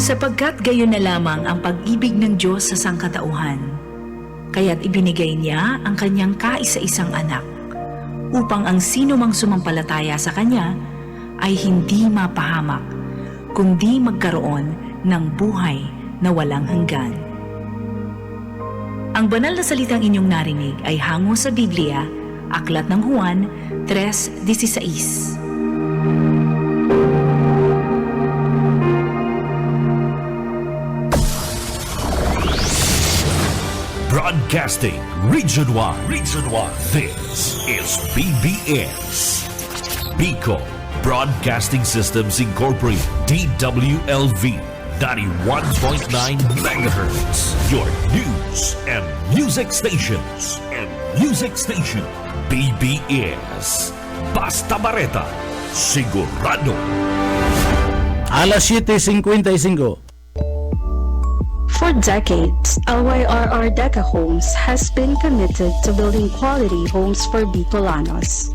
Sapagkat gayon na lamang ang pag-ibig ng Diyos sa sangkatauhan, kaya't ibinigay niya ang kanyang kaisa-isang anak, upang ang sino mang sumampalataya sa kanya ay hindi mapahamak, kundi magkaroon ng buhay na walang hanggan. Ang banal na salitang inyong narinig ay hango sa Biblia, Aklat ng Juan 3:16. Broadcasting Region 1. This is BBS. Bicol Broadcasting Systems Incorporated. DWLV 91.9 megahertz. Your news and music stations. BBS. Basta Bareta. Sigurado. Alas 7:55. For decades, LYRR Deca Homes has been committed to building quality homes for Bicolanos.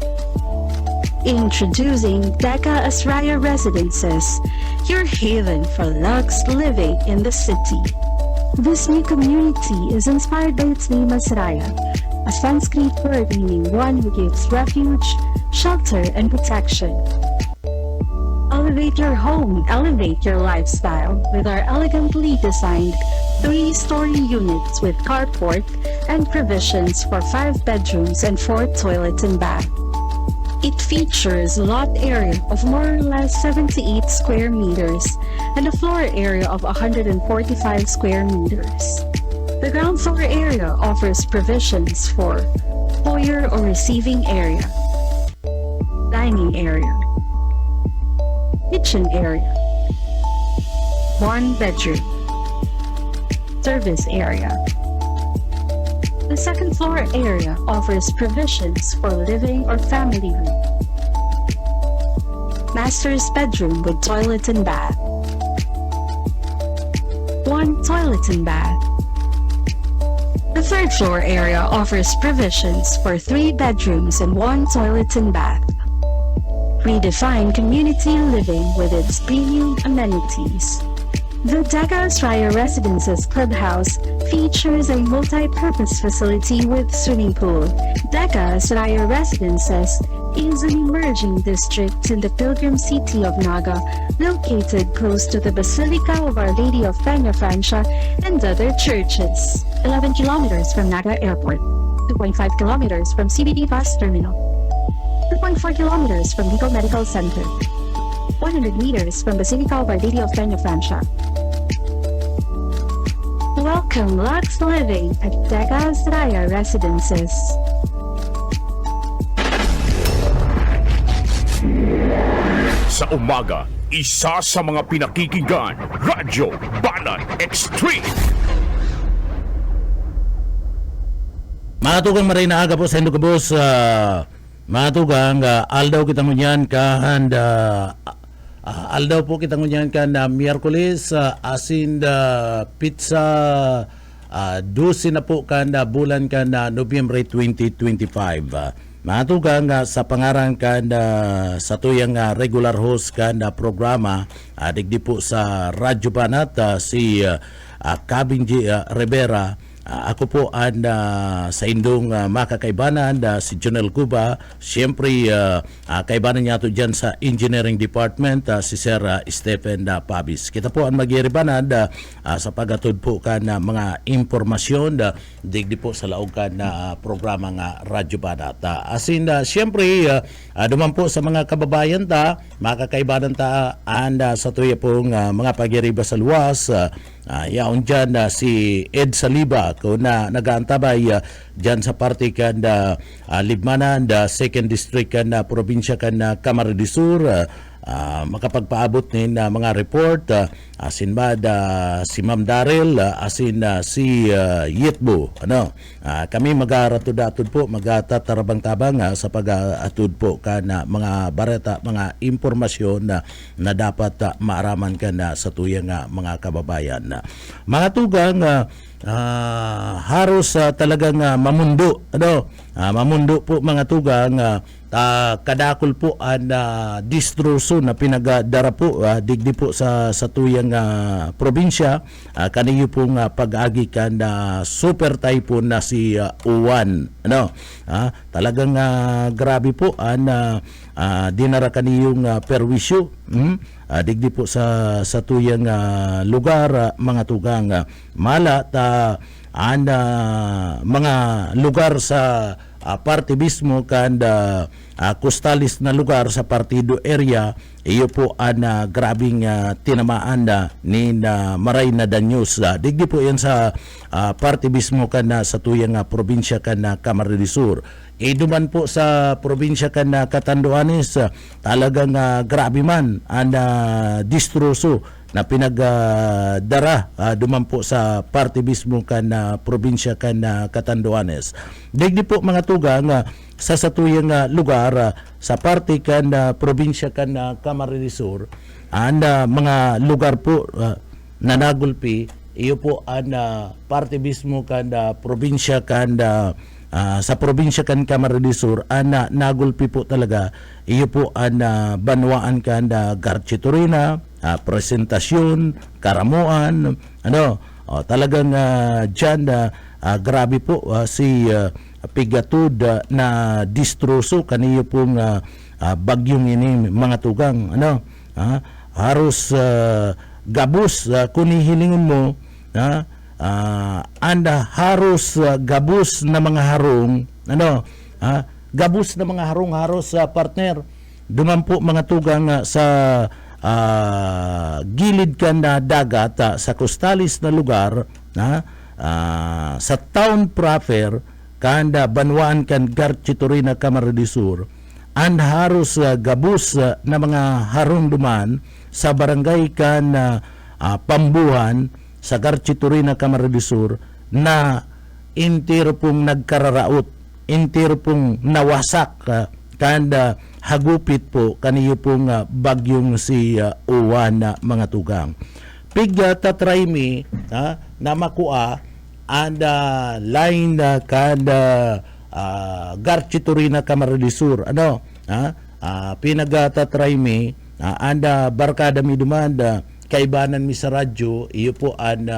Introducing Deca Asraya Residences, your haven for luxe living in the city. This new community is inspired by its name Asraya, a Sanskrit word meaning one who gives refuge, shelter, and protection. Elevate your home, elevate your lifestyle with our elegantly designed 3-story units with carport and provisions for 5 bedrooms and 4 toilets and bath. It features a lot area of more or less 78 square meters and a floor area of 145 square meters. The ground floor area offers provisions for foyer or receiving area, dining area, kitchen area, 1 bedroom, service area. The second floor area offers provisions for living or family room, master's bedroom with toilet and bath, 1 toilet and bath. The third floor area offers provisions for 3 bedrooms and 1 toilet and bath. Redefine community living with its premium amenities. The Deca Asraya Residences Clubhouse features a multi-purpose facility with swimming pool. Deca Asraya Residences is an emerging district in the pilgrim city of Naga, located close to the Basilica of Our Lady of Peña Francia and other churches. 11 kilometers from Naga Airport, 2.5 kilometers from CBD Bus Terminal, 2.4 kilometers from Bicol Medical Center, 100 meters from Basilica of Our Lady of Peña Francia. Welcome Lux Living at Deca Asraya Residences. Sa umaga, isa sa mga pinakikinggan, Radyo Banat Extreme. Matugang maray na aga po sa Indokabos. Matugang aldaw kita ngunyan kahan aldaw po kita ngunyan kan Miyerkules asin pizza 12 na po kan bulan kan Nobyembre 2025. Matugang sa pangarang kan sa tuyang regular host kan programa digdi po sa Radyo Banat si Cabing Rivera. Ako po sa indong makakaibanan si Jonel Cuba. Siyempre kaibanan niya ito dyan sa Engineering Department si Sir Stephen Pabis. Kita po ang mag-iiribanan sa pagatod po kan mga impormasyon digdi po sa laog kan programa nga Radyo Banat. Asin siyempre duman po sa mga kababayan makakaibanan sa tuya pong mga pag-iiriba sa luwas. Yaon dyan si Ed Saliba kung nag-aantabay dyan sa parte kan Libmanan, 2nd District kan probinsya kan Camarines Sur. Makapagpaabot ni mga report asin ba si Ma'am Daryl asin si Yitbo kami magaratod-atod po magatatarabang-tabang sa pag-atod po kana mga bareta mga impormasyon na dapat maaraman ka na sa tuyang mga kababayan mga tugang haros talagang mamundo mamundo po mga tugang kadakol po ang distroso na pinagadara po digdi po sa tuyang probinsya kaniyo pong pag-agi kan super typhoon na si Uwan. Talagang grabe po ang dinara kaniyong perwisyo digdi po sa tuyang lugar mga tugang mala ang mga lugar sa parte mismo kan costalis na lugar sa partido area iyo po ang grabing tinamaan ni maray na danyos digdi po yan sa parte mismo kan sa tuyang probinsya kan Camarines Sur. Duman po sa probinsya kan Catanduanes talagang grabe man ang distroso na pinagdara duman po sa parte mismo kan probinsya kan Catanduanes. Digdi po mga tugang sa satuyang lugar sa parte kan probinsya kan Camarines Sur ang mga lugar po na nagulpi iyo po ang parte mismo kan probinsya kan sa probinsya kan Camarines Sur ang nagulpi po talaga iyo po ang banwaan kan Garchitorena, Presentasyon, Karamuan, talagang dyan grabe po si pigatud na distroso kaniyo pong bagyong ini mga tugang haros gabus kuni hilingon mo anda haros gabus na mga harong gabus na mga harong haros partner duman po mga tugang sa gilid kan na dagat sa costalis na lugar sa town proper kanda banwaan kan Garchitorena Camarines Sur and haros gabus na mga harong duman sa barangay kan Pambuhan sa Garchitorena Camarines Sur na intiro pong nagkararaot, intiro pong nawasak kanda hagupit po kaniyo pong bagyong si Uwan na mga tugang. Pigya tatry mi na makua and line kanda Garchitorena Camarines Sur pinagatatry mi anda barkada mi dumanda kaibanan mi sa radyo iyo po an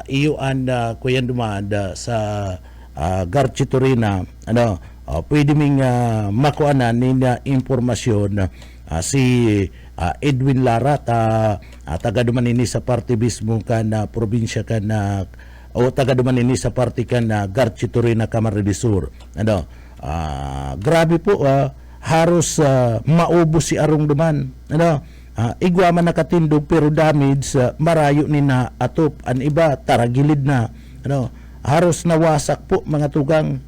iyo an kuyan dumanda sa Garchitorena pwede ming makuanan nina impormasyon si Edwin Lara taga duman ini sa parte mismo kan probinsya kan o taga duman ini sa parte kan Garchitorena Camarines Sur grabe po haros maubos si arong duman igwa man nakatindog pero damage marayo ni na atop an iba taragilid na haros nawasak po mga tugang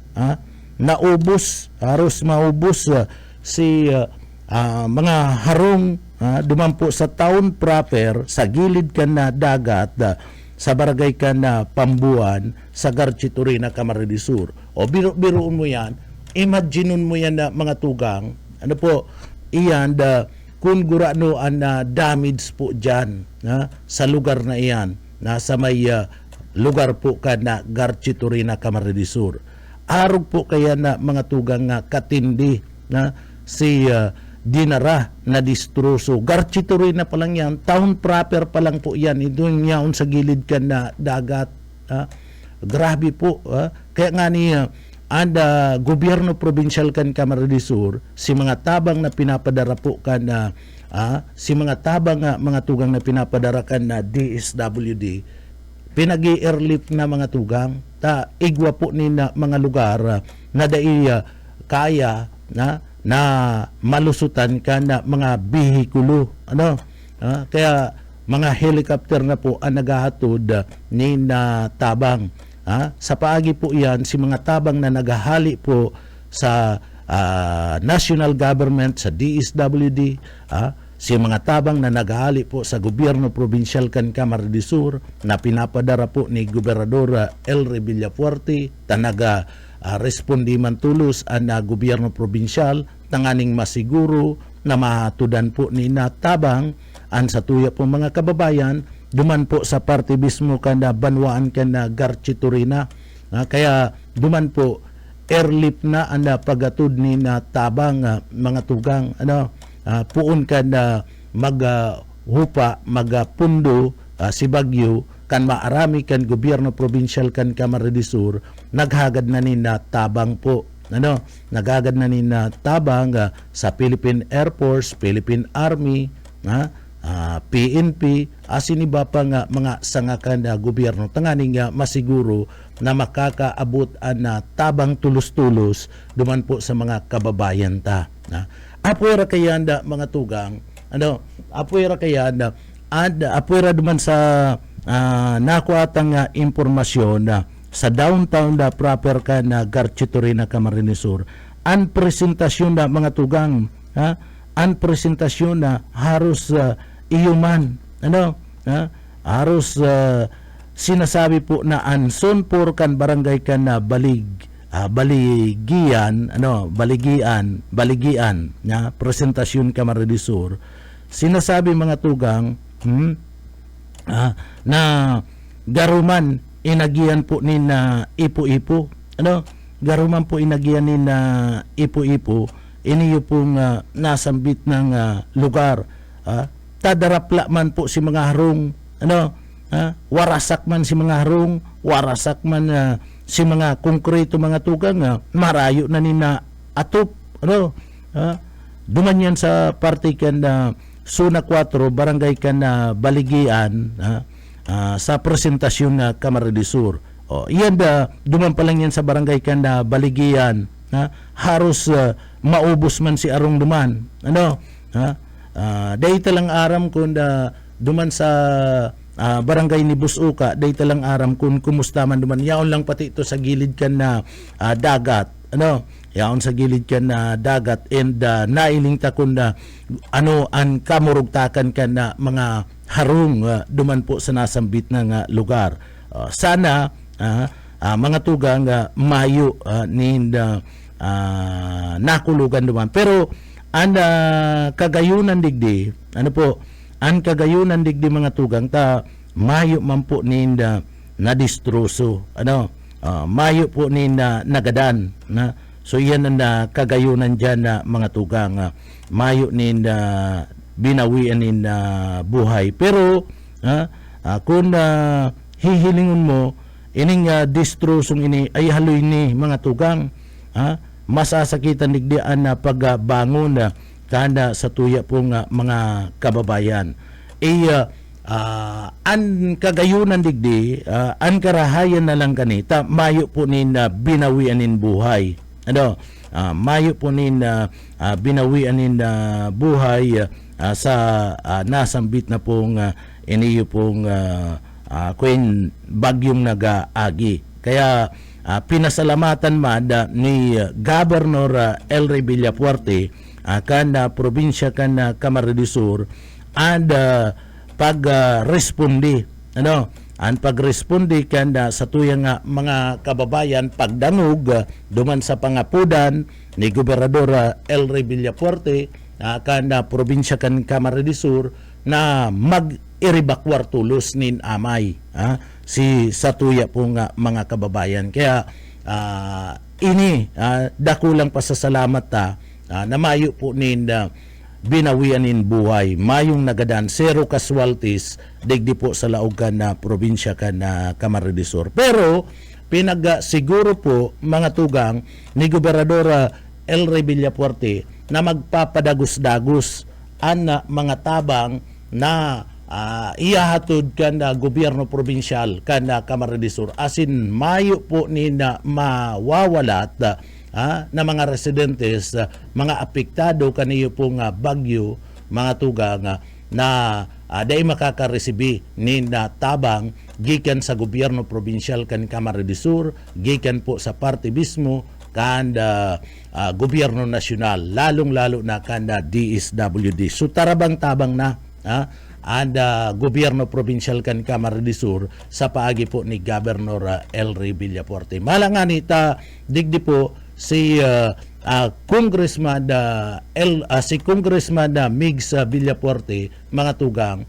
naubos haros maubos si mga harong duman po sa town proper sa gilid kan na dagat sa barangay kan na Pambuan sa Garchitorena Camarines Sur o biroon mo yan imagineon mo yan na mga tugang po iyan kung gurano ang damage po dyan sa lugar na iyan sa may lugar po ka na Garchitorena Camarines Sur arog po kaya na mga tugang katindi si dinara na distroso Garchitorena pa lang yan town proper pa lang po yan ito yaon sa gilid ka na dagat grabe po kaya nga ni gobyerno provincial kan Camarines Sur si mga tabang na pinapadara po kan si mga tabang mga tugang na pinapadara kan na DSWD pinag-i-airlift na mga tugang igwa po ni na mga lugar na dai kaya na malusutan kan na mga bihikulo kaya mga helicopter na po ang naghahatod ni na tabang sa paagi po yan si mga tabang na naghahali po sa national government sa DSWD si mga tabang na naghahali po sa gobyerno provincial kan Camarines Sur na pinapadara po ni Gobernador Elry Villafuerte tanaga respondi man tulos ang gobyerno provincial tanganing masiguro na mahatudan po ni natabang an sa tuya po mga kababayan duman po sa parte mismo kan banwaan kan Garchitorena kaya duman po airlift na ang pagatod ni na tabang mga tugang puon ka na maghupa magpundo si Bagyo kan maarami kan gobyerno provincial kan Camarines Sur naghagad na ni na tabang po naghagad na ni na tabang sa Philippine Air Force, Philippine Army, PNP asin iba pa nga mga sangakan na gobyerno tanganing masiguro na makakaabot na tabang tulos-tulos duman po sa mga kababayan ta. Apuera kaya mga tugang apuera kaya apuera duman sa nakuatang impormasyon sa downtown proper ka na Garchitory na Camarines Sur ang presentasyon na mga tugang ang presentasyon na harus iyuman harus sinasabi po na anson por kan barangay kan na baligian presentasyon Camarines Sur sinasabi mga tugang na garuman inagian po ni na ipo-ipo garuman po inagian ni na ipo-ipo iniyo pong nasambit ng lugar tadarapla man po si mga harong warasak man si mga harong warasak man si mga konkreto mga tugang marayo na ni na atop duman yan sa partikan na Suna 4 barangay kan na Baligian sa presentasyon na Camarines Sur yan duman pa lang yan sa barangay kan na Baligian harus maubos man si arong duman dahil lang aram kung duman sa barangay ni Busuka dahil lang aram kung kumusta man duman yaon lang pati ito sa gilid kan na dagat yaon sa gilid kan na dagat and nailing ta kung ang kamurugtakan kan na mga harong duman po sa nasambit ng lugar sana mga tugang mayo ni nakulugan duman pero ang kagayunan digdi ang kagayunan digdi mga tugang ta mayo man po ni nadistroso mayo po ni nagadan so yan ang kagayunan dyan na mga tugang mayo ni binawian ni buhay pero kung hihilingon mo ining distrosong ini ay haloy ni mga tugang masasakitan digdian na pagbangon kada sa tuya pong mga kababayan an kagayunan digdi an karahayan na lang kanita mayo po nin binawian nin buhay mayo po nin binawian nin buhay sa nasambit na pong iniyo pong kung bagyong nag-agi kaya pinasalamatan ni Governor Elry Villafuerte kan probinsya kan Camarines Sur and pagrespondi ang pagrespondi kan sa tuyang mga kababayan pagdangog duman sa pangapudan ni Gobernador Elry Villafuerte kan probinsya kan Camarines Sur na mag-iribakwar tulos nin amay si satuya pong mga kababayan kaya ini dakulang pasasalamat na mayo po nin binawian nin buhay mayong nagadan zero casualties digdi po sa laogan na probinsya kan Camarines Sur pero pinagsiguro po mga tugang ni Gobernador Elry Villafuerte na magpapadagos-dagos ang mga tabang na iyahatod kan gobyerno probinsyal kan Camarines Sur asin mayo po ni na mawawalat na mga residentes mga apektado kaniyo pong bagyo mga tugang na dahil makakaresibi ni na tabang gikan sa gobyerno probinsyal kan Camarines Sur gikan po sa parte mismo kan gobyerno nasyonal lalong-lalo na kan DSWD so tarabang tabang na ang gobyerno probinsyal kan Camarines Sur sa paagi po ni Governor Elry Villafuerte malanganita digdi po si Congressman Migs Villafuerte mga tugang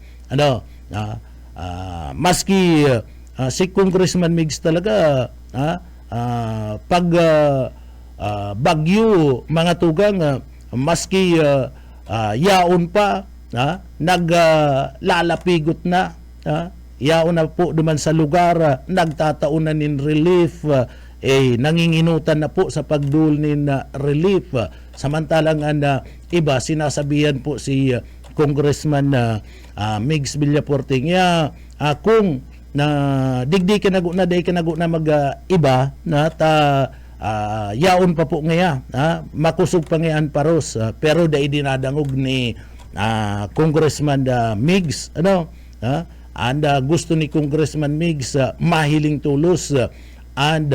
maski si Congressman Migs talaga pag bagyo mga tugang, maski yaon pa, naglalapigot na, yaon na po duman sa lugar, nagtataunan nin relief, nanginginutan na po sa pagdul nin relief. Samantalang iba, sinasabihan po si Congressman Migs Villafuerte nga, kung na digdi ka na day ka na mag iba na yaon pa po ngaya, makusog pa ngayan paros, pero day dinadangog ni Congressman Migs gusto ni Congressman Migs mahiling tulos and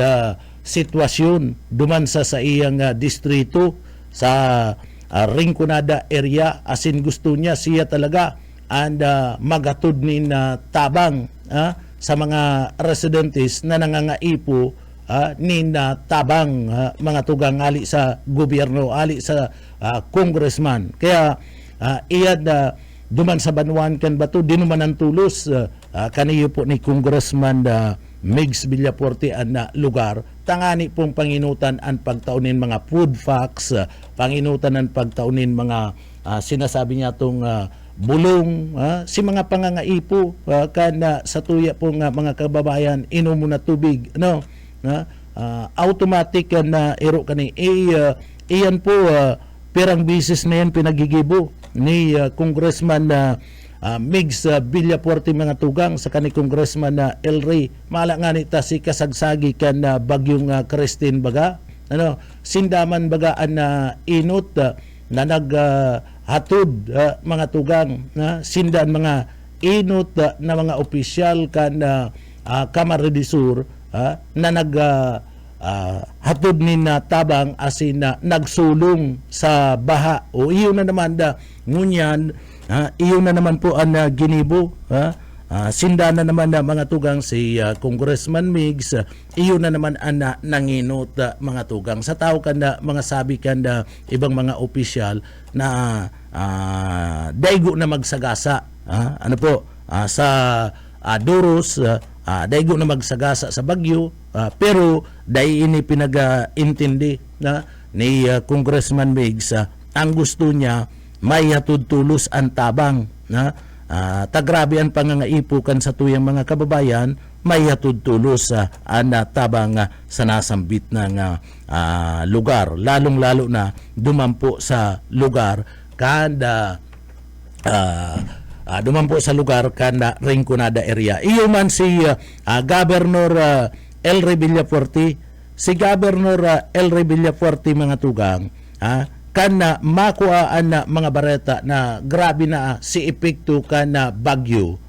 sitwasyon duman sa iyang distrito sa Rinconada area, asin gusto niya siya talaga and magatod ni tabang sa mga residentes na nangangaipo ni tabang mga tugang ali sa gobyerno, ali sa congressman. Kaya iyad duman sa Banwan kan bato dinuman ang tulos kaniyo po ni Congressman Migs Villafuerte na lugar, tangani pong panginutan ang pagtaunin mga food facts, panginutan ang pagtaunin mga sinasabi niya tong bulong, si mga pangangaipo kan sa tuya pong mga kababayan inom mo na tubig, automatic na iro kani iyan po perang bisis na yan pinagigibo ni Congressman Migs Villafuerte mga tugang sa kani Congressman El Rey. Mala nga nita si kasagsagi kan bagyong Christine baga, sindaman bagaan na inot na naghatod mga tugang, sindan mga inot na mga opisyal kan Kamara de Sur na hatod ni tabang asin nagsulong sa baha, o iyon na naman ngunyan, iyon na naman po ang ginibo, sinda na naman mga tugang si Congressman Migs, iyon na naman ang nanginot mga tugang sa tao kan mga sabi kan ibang mga opisyal na daigo na magsagasa sa Duros, daigo na magsagasa sa Bagyo, pero dai ini pinag-intindi ni Congressman Migs, ang gusto niya may hatod tulos ang tabang, tagrabe ang pangangaipukan sa tuyang mga kababayan, may hatod tulos ang tabang sa nasambit ng lugar, lalong-lalo na dumampo sa lugar kanda dumampo sa lugar kanda Rinconada area. Iyo man si Governor El Rey Villafuerte, si Governor El Rey Villafuerte mga tugang, kana makuhaan na mga bareta na grabe na si epekto kana bagyo,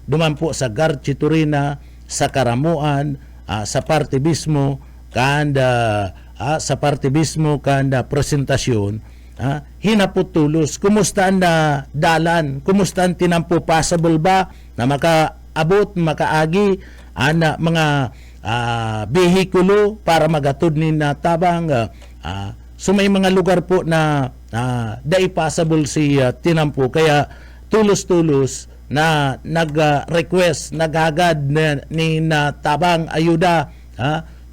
dumampo sa Garchitorena, sa Karamuan, sa parte mismo kanda sa parte mismo kanda presentasyon, hinapot tulos kumusta na dalan, kumusta ang tinampo, possible ba na makaabot, makaagi ana mga behikulo para magatod ni tabang. So may mga lugar po na dai possible si tinampo, kaya tulos-tulos na nag-request, naghagad ni tabang ayuda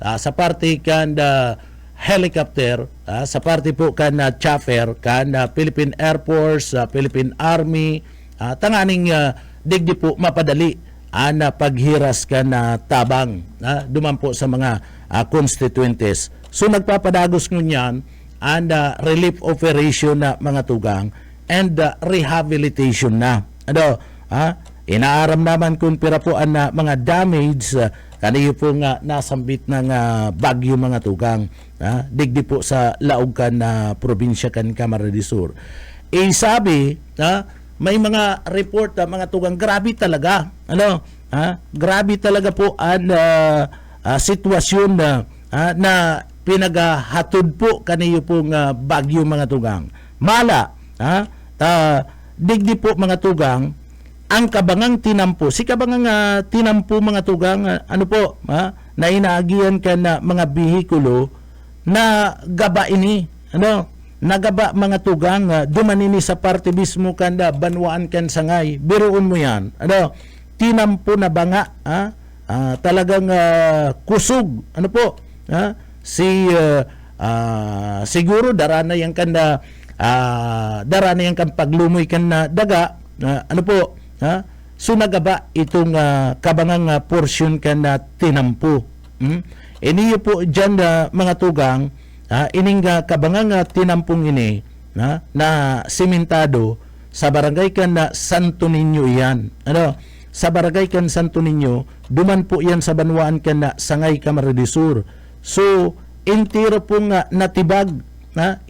sa parte kan helicopter, sa parte po kan chopper kan Philippine Air Force, Philippine Army, tanganing digdi po mapadali ana paghiras kan tabang dumampo sa mga constituentes. So nagpapadagos ngunyan and relief operation na mga tugang and rehabilitation na. Inaaram naman kung pira po ang mga damage kaniyo po nga nasambit ng bagyo mga tugang, digdi po sa laog kan probinsya kan Camarines del Sur. Sabi may mga report mga tugang, grabe talaga grabe talaga po ang sitwasyon na pinagahatod po kaniyo pong bagyo mga tugang. Mala digdi po mga tugang ang kabangang tinampo, si kabangang tinampo mga tugang, na inaagian ka na mga bihikulo na gaba ini, nagaba mga tugang, dumanini sa parte mismo kanda banwaan kan sangay, biruon mo yan, tinampo na banga, talagang kusog, siguro dara na yang kanda dara na yang kan paglumoy kan na daga ano po so nagaba itong kabangang portion kan na tinampo. Iniyo po dyan mga tugang ining kabangang tinampong ini na simentado sa barangay kan na Santo Niño yan. Sa barangay kan Santo Niño, duman po yan sa banwaan kan na Sangay Camarines Sur. So, intiro po nga natibag,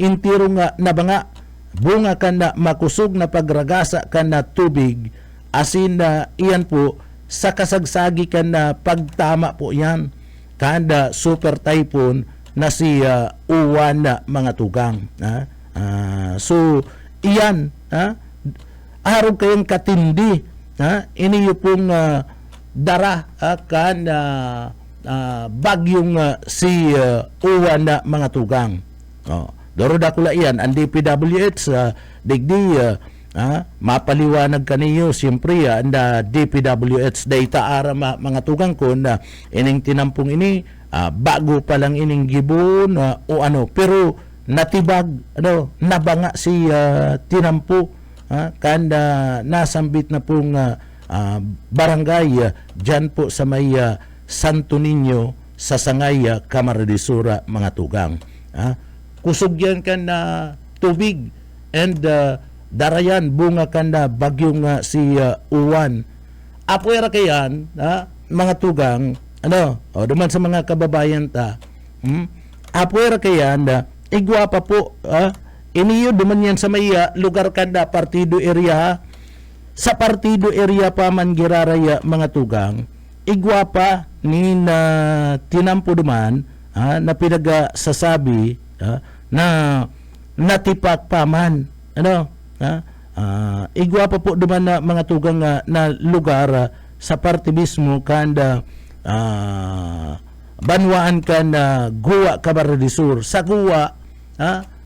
intiro nga nabanga, bunga kan na makusog na pagragasa kan na tubig, asin na iyan po, sa kasagsagi kan na pagtama po yan, kanda super typhoon na si Uwan na mga tugang. So, iyan, araw kayong katindi, iniyo pong dara kan bagyong si Uwan na mga tugang. Doro dakula iyan, ang DPWH digdi mapaliwanag kaniyo siyempre ang DPWH data ara mga tugang ko na ining tinampong ini bago pa lang ining gibon o ano, pero natibag nabanga si tinampo kanda nasambit na pong barangay dyan po sa may Santo Niño sa Sangay Camarines Sur mga tugang. Kusog yan kan na tubig and darayan bunga kan na bagyong si Uwan. Apuera kayan mga tugang duman sa mga kababayan ta apuera kayan igwapa po iniyo duman yan sa may lugar kanda partido area. Sa partido area pa man giraraya mga tugang, igwapa ni na tinampo duman na pinagsasabi na natipak pa man. Igwapa po duman na mga tugang na lugar sa parte mismo kanda banwaan kan Guwa Camarines Sur. Sa Guwa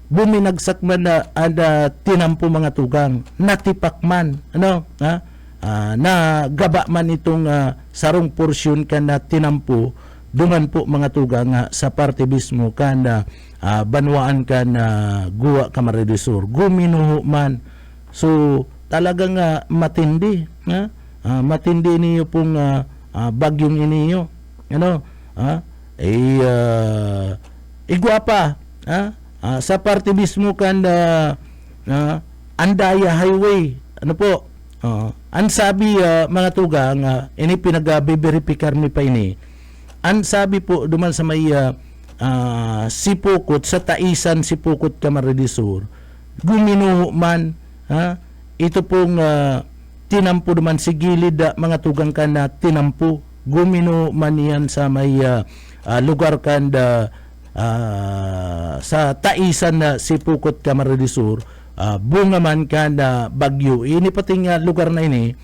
buminagsak man na tinampo mga tugang, natipak man na gaba man itong sarong porsyon kan na tinampo duman po mga tugang sa parte mismo kan banwaan kan Guwa Camarines Sur, guminuho man. So talagang matindi matindi niyo pong bagyong iniyo igwapa sa parte mismo kan Andaya Highway ang sabi mga tugang ini pinag-verify mi pa ini ang sabi po duman sa may Sipukot sa Taisan Sipukot Camarines Sur guminuho man ito pong tinampo duman si gilid mga tugang kan na tinampo guminuho man yan sa may lugar kan sa Taisan na Sipukot Camarines Sur bunga man kan bagyo ini pating lugar na ini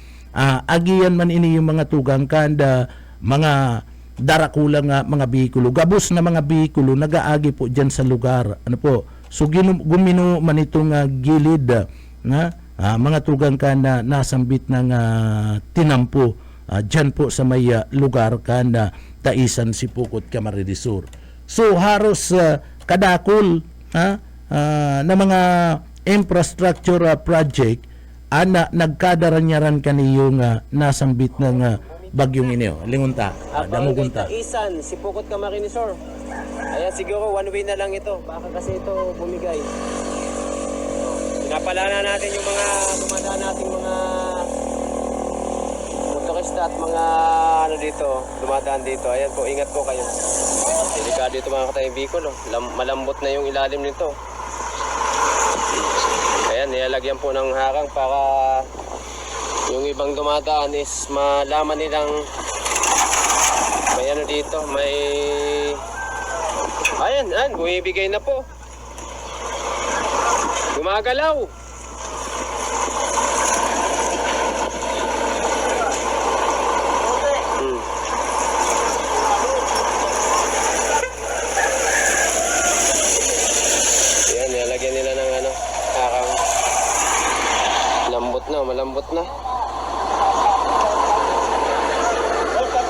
agian man ini yung mga tugang kanda mga darakulang mga bihikulo gabos na mga bihikulo nagaagi po dyan sa lugar so gumino man itong gilid mga tugang kanda nasambit ng tinampo dyan po sa may lugar kanda Taisan Sipukot Camarines Sur. So haros kadakol na mga infrastructure project nagkadaranyaran kaniyong nasangbit ng bagyong inyo. Lingunta, damugunta. Isan, Sipukot Camarines Sur. Ayan, siguro one way na lang ito. Baka kasi ito bumigay. Pinapalana natin yung mga dumadaan nating mga motorista at mga dito, dumadaan dito. Ayan po, ingat po kayo. Delikado ito mga katayang Bicol. Malambot na yung ilalim nito. Ayan, nilalagyan po ng harang para yung ibang dumadaan is malaman nilang may dito, may ayan, bumibigay na po. Gumagalaw. Malambot na.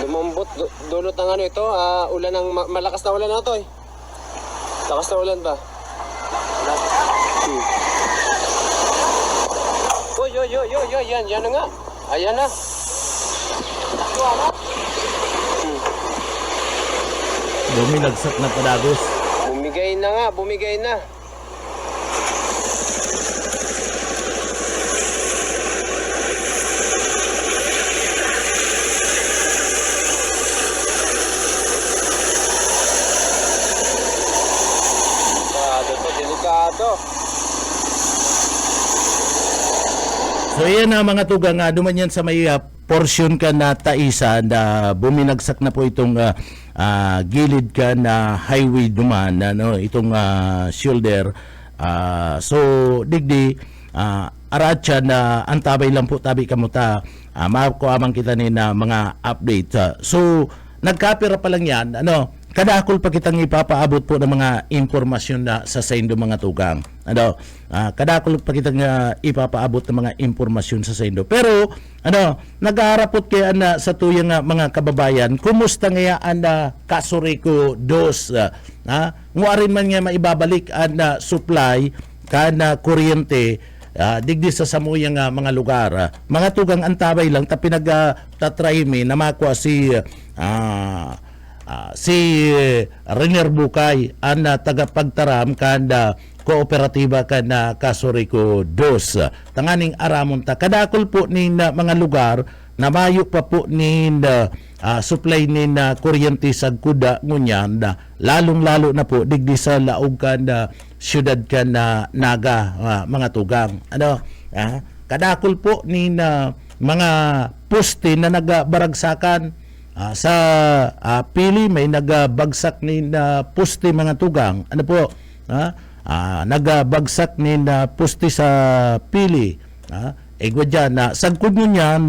Lumambot dulot ng ito, ulan ng malakas na ulan na ito Lakas na ulan ba? Uy, yan na nga. Ayan na. Bumilagsak na padagos. Bumigay na nga, bumigay na. Delikado. So yan na mga tugang, duman yan sa may portion ka na taisan na buminagsak na po itong gilid ka na highway duman, itong shoulder. So digdi, aratsa na antabay lang po tabi kamuta, makuamang kita ni na mga update. So nagkapira pa lang yan, kadakol pa kitang ipapaabot po ng mga impormasyon na sa Saindo mga tugang. Kadakol pa kitang ipapaabot ng mga impormasyon sa Saindo. Pero naghaharapot kaya na sa tuyang mga kababayan, kumusta ngayaan na Kasuriko 2? Nguarin man nga maibabalik ang supply kana kuryente digdi sa samuyang mga lugar. Mga tugang antabay lang ta pinagtatry mi na makuha si Renier Bukay ang tagapagtaram kanda kooperatiba ka na Kasuriko 2. Tanganing aramon ta kadakol po ni mga lugar na mayo pa po ni supply ni kuryente sa kuda ngunyan lalong-lalo na po digdi sa laog ka na syudad ka na Naga, mga tugang. Kadakol po ni mga poste na nagabaragsakan. Sa Pili may nagbagsak ni poste mga tugang. Nagbagsak ni poste sa Pili. Egwa dyan na sagkod nyo niyan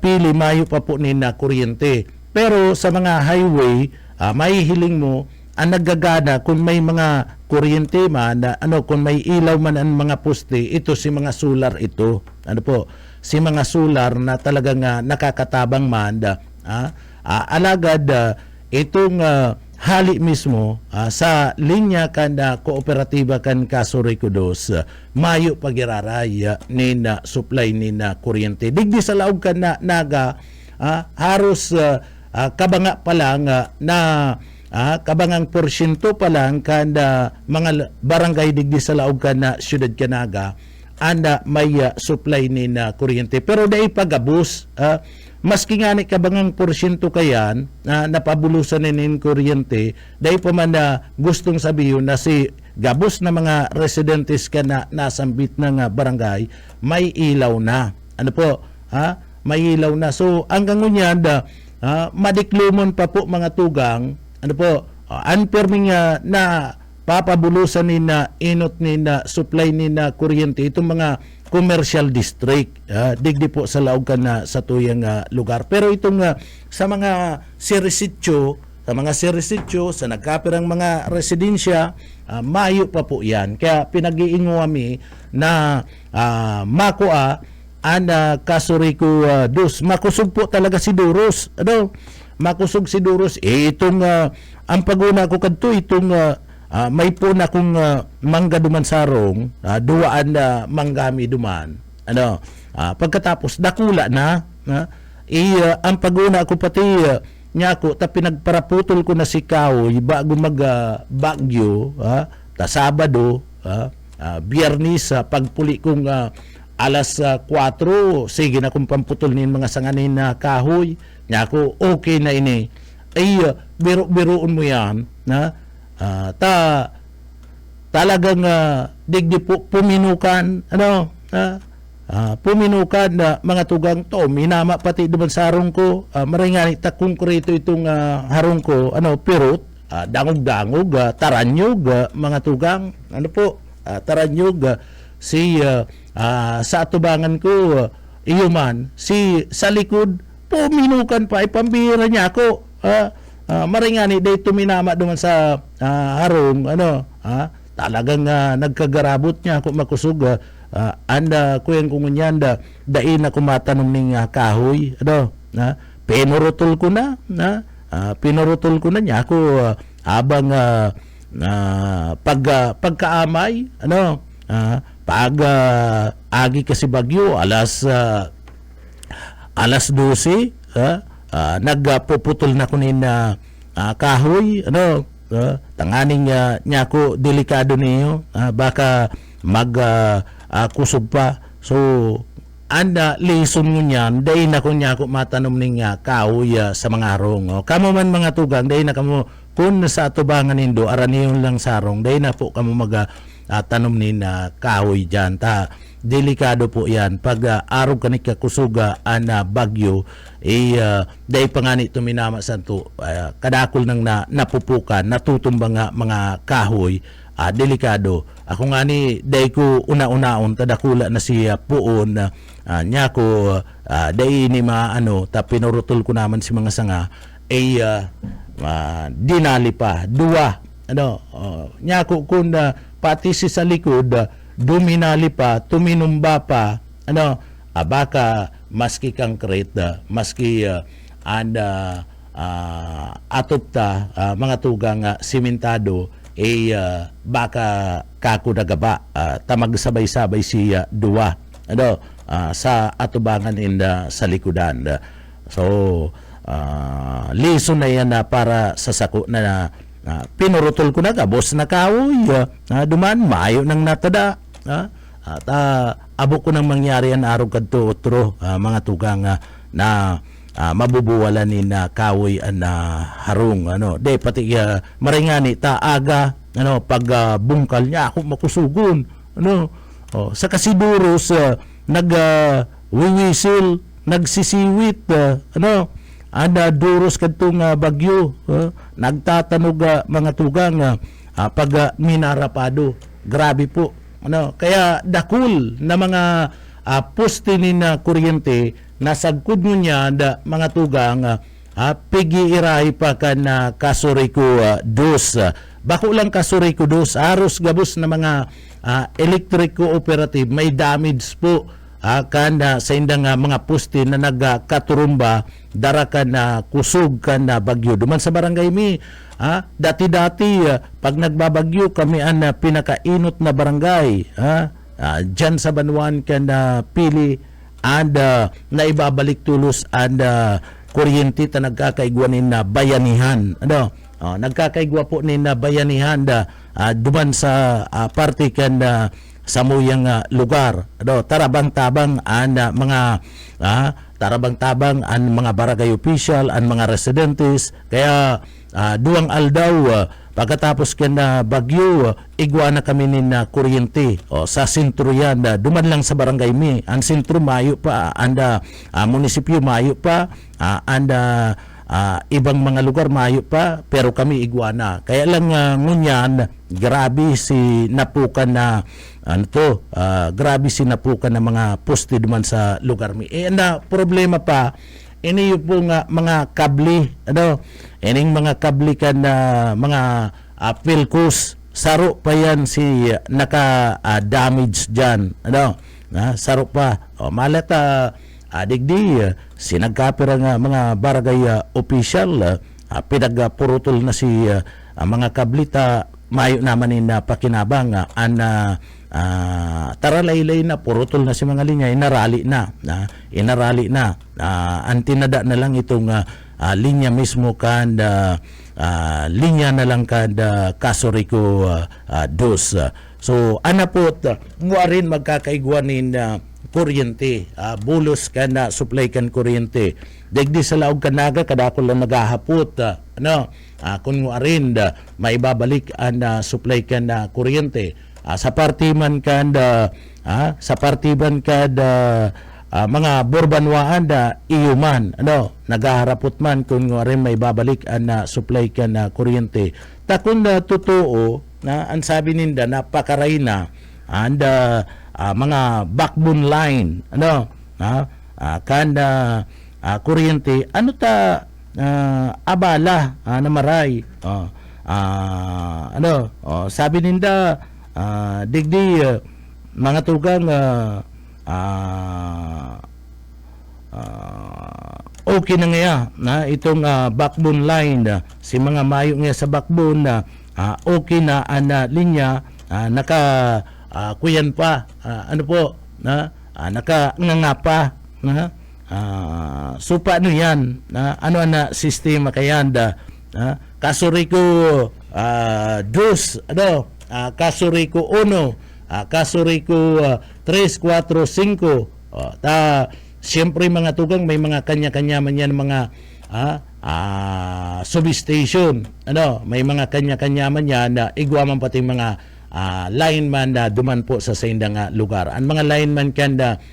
Pili mayo pa po ni kuryente. Pero sa mga highway, may hiling mo ang naggagana kung may mga kuryente man, kung may ilaw man ang mga poste, ito si mga solar ito. Si mga solar na talagang nakakatabang man, alagad itong hali mismo sa linya kan kooperatiba kan Kasuriko 2 mayo pagiraray ni supply ni kuryente digdi sa laog kan Naga haros kabanga pa lang kabangang porsyento pa lang kan mga barangay digdi sa laog kan syudad Naga may supply ni kuryente pero dai pagabus maski nga ni kabangang porsyento kayan napabulusan ni kuryente dahil pa man gustong sabihin na si gabos na mga residentes ka na nasambit ng barangay may ilaw na may ilaw na so hanggang ngunyan madiklumon pa po mga tugang unperming na papabulusan ni inot ni supply ni kuryente itong mga commercial district digdi po sa laog ka na sa tuyang lugar pero itong sa mga sirisityo sa nagkapirang mga residensya mayo pa po yan kaya pinag-iingo kami na makuha ang Kasuriko 2 makusog po talaga si Duros makusog si Duros itong ang paguna ko kadto itong may po na kung mangga duman sarong duwaan na manggami duman pagkatapos dakula na ang paguna ko pati niya ko ta pinagparaputol ko na si Kahoy bago mag bagyo ta Sabado Biyernes pagpuli kong alas 4 sige na kung pamputol ni mga sanganin na kahoy niya ko okay na ini ay biro-biroon mo yan talagang digdi po puminukan puminukan na mga tugang to minama pati duman sa harong ko maringani ta konkreto itong harong ko pirot dangog-dangog taranyog mga tugang taranyog si sa atubangan ko iyo man si sa likod puminukan pa ipambira niya ako maringani day tuminama duman sa harong talagang nagkagarabot niya ako makusog anda kuyan kung nyan dain na kumatanong ning kahoy pinurutol ko na pinurutol ko na niya ako habang pagkaamay, ano, pag agi kasi bagyo alas 12, nagpuputol na kunin na kahoy, ano, tanganing niya ko delikado niyo, baka kusog pa. So anda lesson mo niyan, day na ko niya ko matanom ning kahoy sa mga arong. Kamo man mga tugang, day na kamo kun sa atubangan nindo araniyon lang sarong, day na po kamo tanom nin kahoy dyan. Delikado po yan. Pag araw ka ni kakusuga bagyo, day pa nga ni tuminama santo, kadakol nang napupukan, natutumbang mga kahoy, delikado. Ako nga ni, day ko una-unaon, tadakula na siya puon, niya ko, day ni pinurutol ko naman si mga sanga, dinali pa, duwa, niya ko kung pati si sa likod, duminali pa, tuminumba pa, baka maski kangkret, maski atupta, mga tugang simentado, baka kako nagaba, tamagsabay-sabay si duwa, sa atubangan sa likodan. So, lesson na yan para sa sako na pinurutol ko na boss na kahoy, duman maayo nang natada, at abo ko nang mangyari ang araw kadto otro, mga tugang na mabubuwalan ni na kahoy harung, de pati maringani ta aga, pag bungkal niya ako makusugon, sa kasiduros wiwisil, nagsisiwit, duros kadtong bagyo, nagtatanog mga tugang, pag minarapado, grabe po, kaya dakul na mga poste ni na kuryente nasagkod mo niya mga tugang, pigi iray pa ka na kasuriko dos, bako lang kasuriko dos, aros gabos na mga electric cooperative may damage po kan sa indang mga poste na nagkaturumba dara ka na kusog ka na bagyo duman sa barangay mi. Dati-dati pag nagbabagyo kami pinakainot na barangay, dyan sa Banuan ka na pili na ibabalik tulos kuryente ta nagkakaigwanin na bayanihan, nagkakaigwa po ni na bayanihan duman sa parte kan sa muyang lugar, tarabang-tabang mga tarabang-tabang ang mga barangay official, ang mga residentes, kaya duwang aldaw pagkatapos na bagyo, igwa na kami ni na kuryente sa sentro yan, duman lang sa barangay mi, ang sentro mayo pa, anda munisipyo mayo pa, anda ibang mga lugar mayo pa, pero kami igwa na. Kaya lang ngunyan, grabe si napukan na grabe si napukan na mga poste duman sa lugar mi. Problema pa, ini yung pong mga kabli, ining mga kabli kan mga pilkos, saro pa yan si naka-damage dyan, saro pa, malata digdi sinagkapira nga mga barangay official, pinagpurutol na si mga kablita, mayo naman na pakinabang taralaylay na purutol na si mga linya, inarali na antinada na lang itong linya mismo kan linya na lang kan kasuriko dos. So anapot mo rin magkakaigwanin kuryente, bulos ka na supply kan kuryente, degdi sa laog kanaga kadako lang naghahapot, kung mo rin maibabalik ang supply kan kuryente, sa partiman kan sa partiban kan mga borbanwaan iyuman, nagaharapot man kung rin maibabalik ang supply kan kuryente. Takon totoo na ang sabi ninda napakaray na and mga backbone line, kanda kuryente, abala na maray, sabi ninda digdi mga tugang okay na nga itong backbone line, si mga mayo nga sa backbone okay na ang linya, kuyan pa, nakanganga pa, so paano yan? Ano na sistema kayan kasuriko dos, kasuriko 1, kasuriko 3, 4, 5. Siyempre mga tugang may mga kanya-kanya man yan mga substation. May mga kanya-kanya man yan na igwaman pati mga lineman na duman po sa indang lugar. Ang mga lineman kanda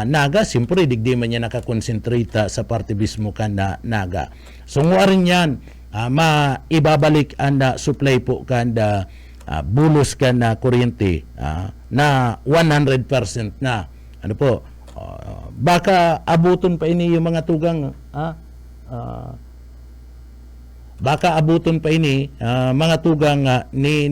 naga, siyempre digdi man yan nakakonsentrita sa partibismo kanda naga. So rin yan, maibabalik ang supply po kanda bulos kanda kuryente na 100% na. Baka abuton pa ini yung mga tugang baka abuton pa ini mga tugang ni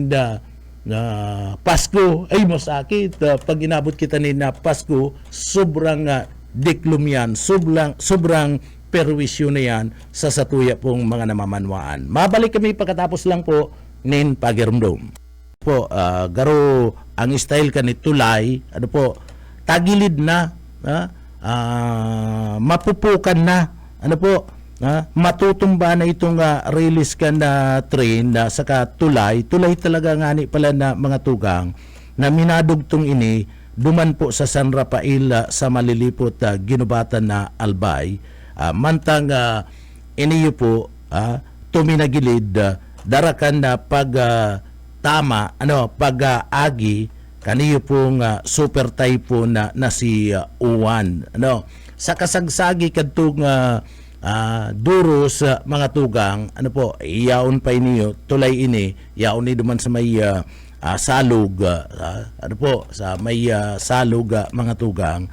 Pasko ay masakit pag inabot kita ni na Pasko, sobrang diklum yan, sobrang perwisyo na yan sa satuya pong mga namamanwaan. Mabalik kami pagkatapos lang po nin pagirumdum po. Garo ang style ka ni tulay, tagilid na, mapupukan na, matutumba na itong release ka na train na saka tulay talaga ngani pala na mga tugang na minadugtong ini duman po sa San Rafael sa malilipot ginubatan na Albay, mantang iniyo po tuminagilid darakan na pag tama pag-agi kaniyo pong super typhoon na si Uwan. Sa kasagsagi kadtong duros mga tugang, iyaon pa iniyo tulay ini, yaon ni duman sa may salug, sa may salug mga tugang,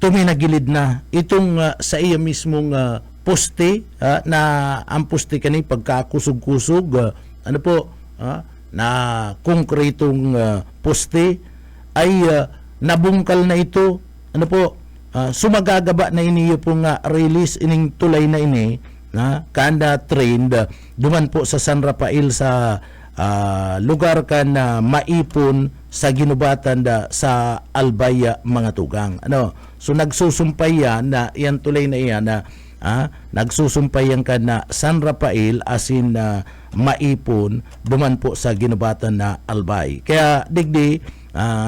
tuminagilid na itong sa iya mismong poste, na ang poste kani pagkakusog-kusog, na konkretong poste ay nabungkal na ito, sumagagaba na iniyo pong release ining tulay na ini kanda trained duman po sa San Rafael sa lugar kan na maipon sa ginubatan sa Albaya mga tugang. So nagsusumpay yan na yan tulay na yan na nagsusumpay yan ka na San Rafael asin maipon duman po sa ginubatan na Albay. Kaya digdi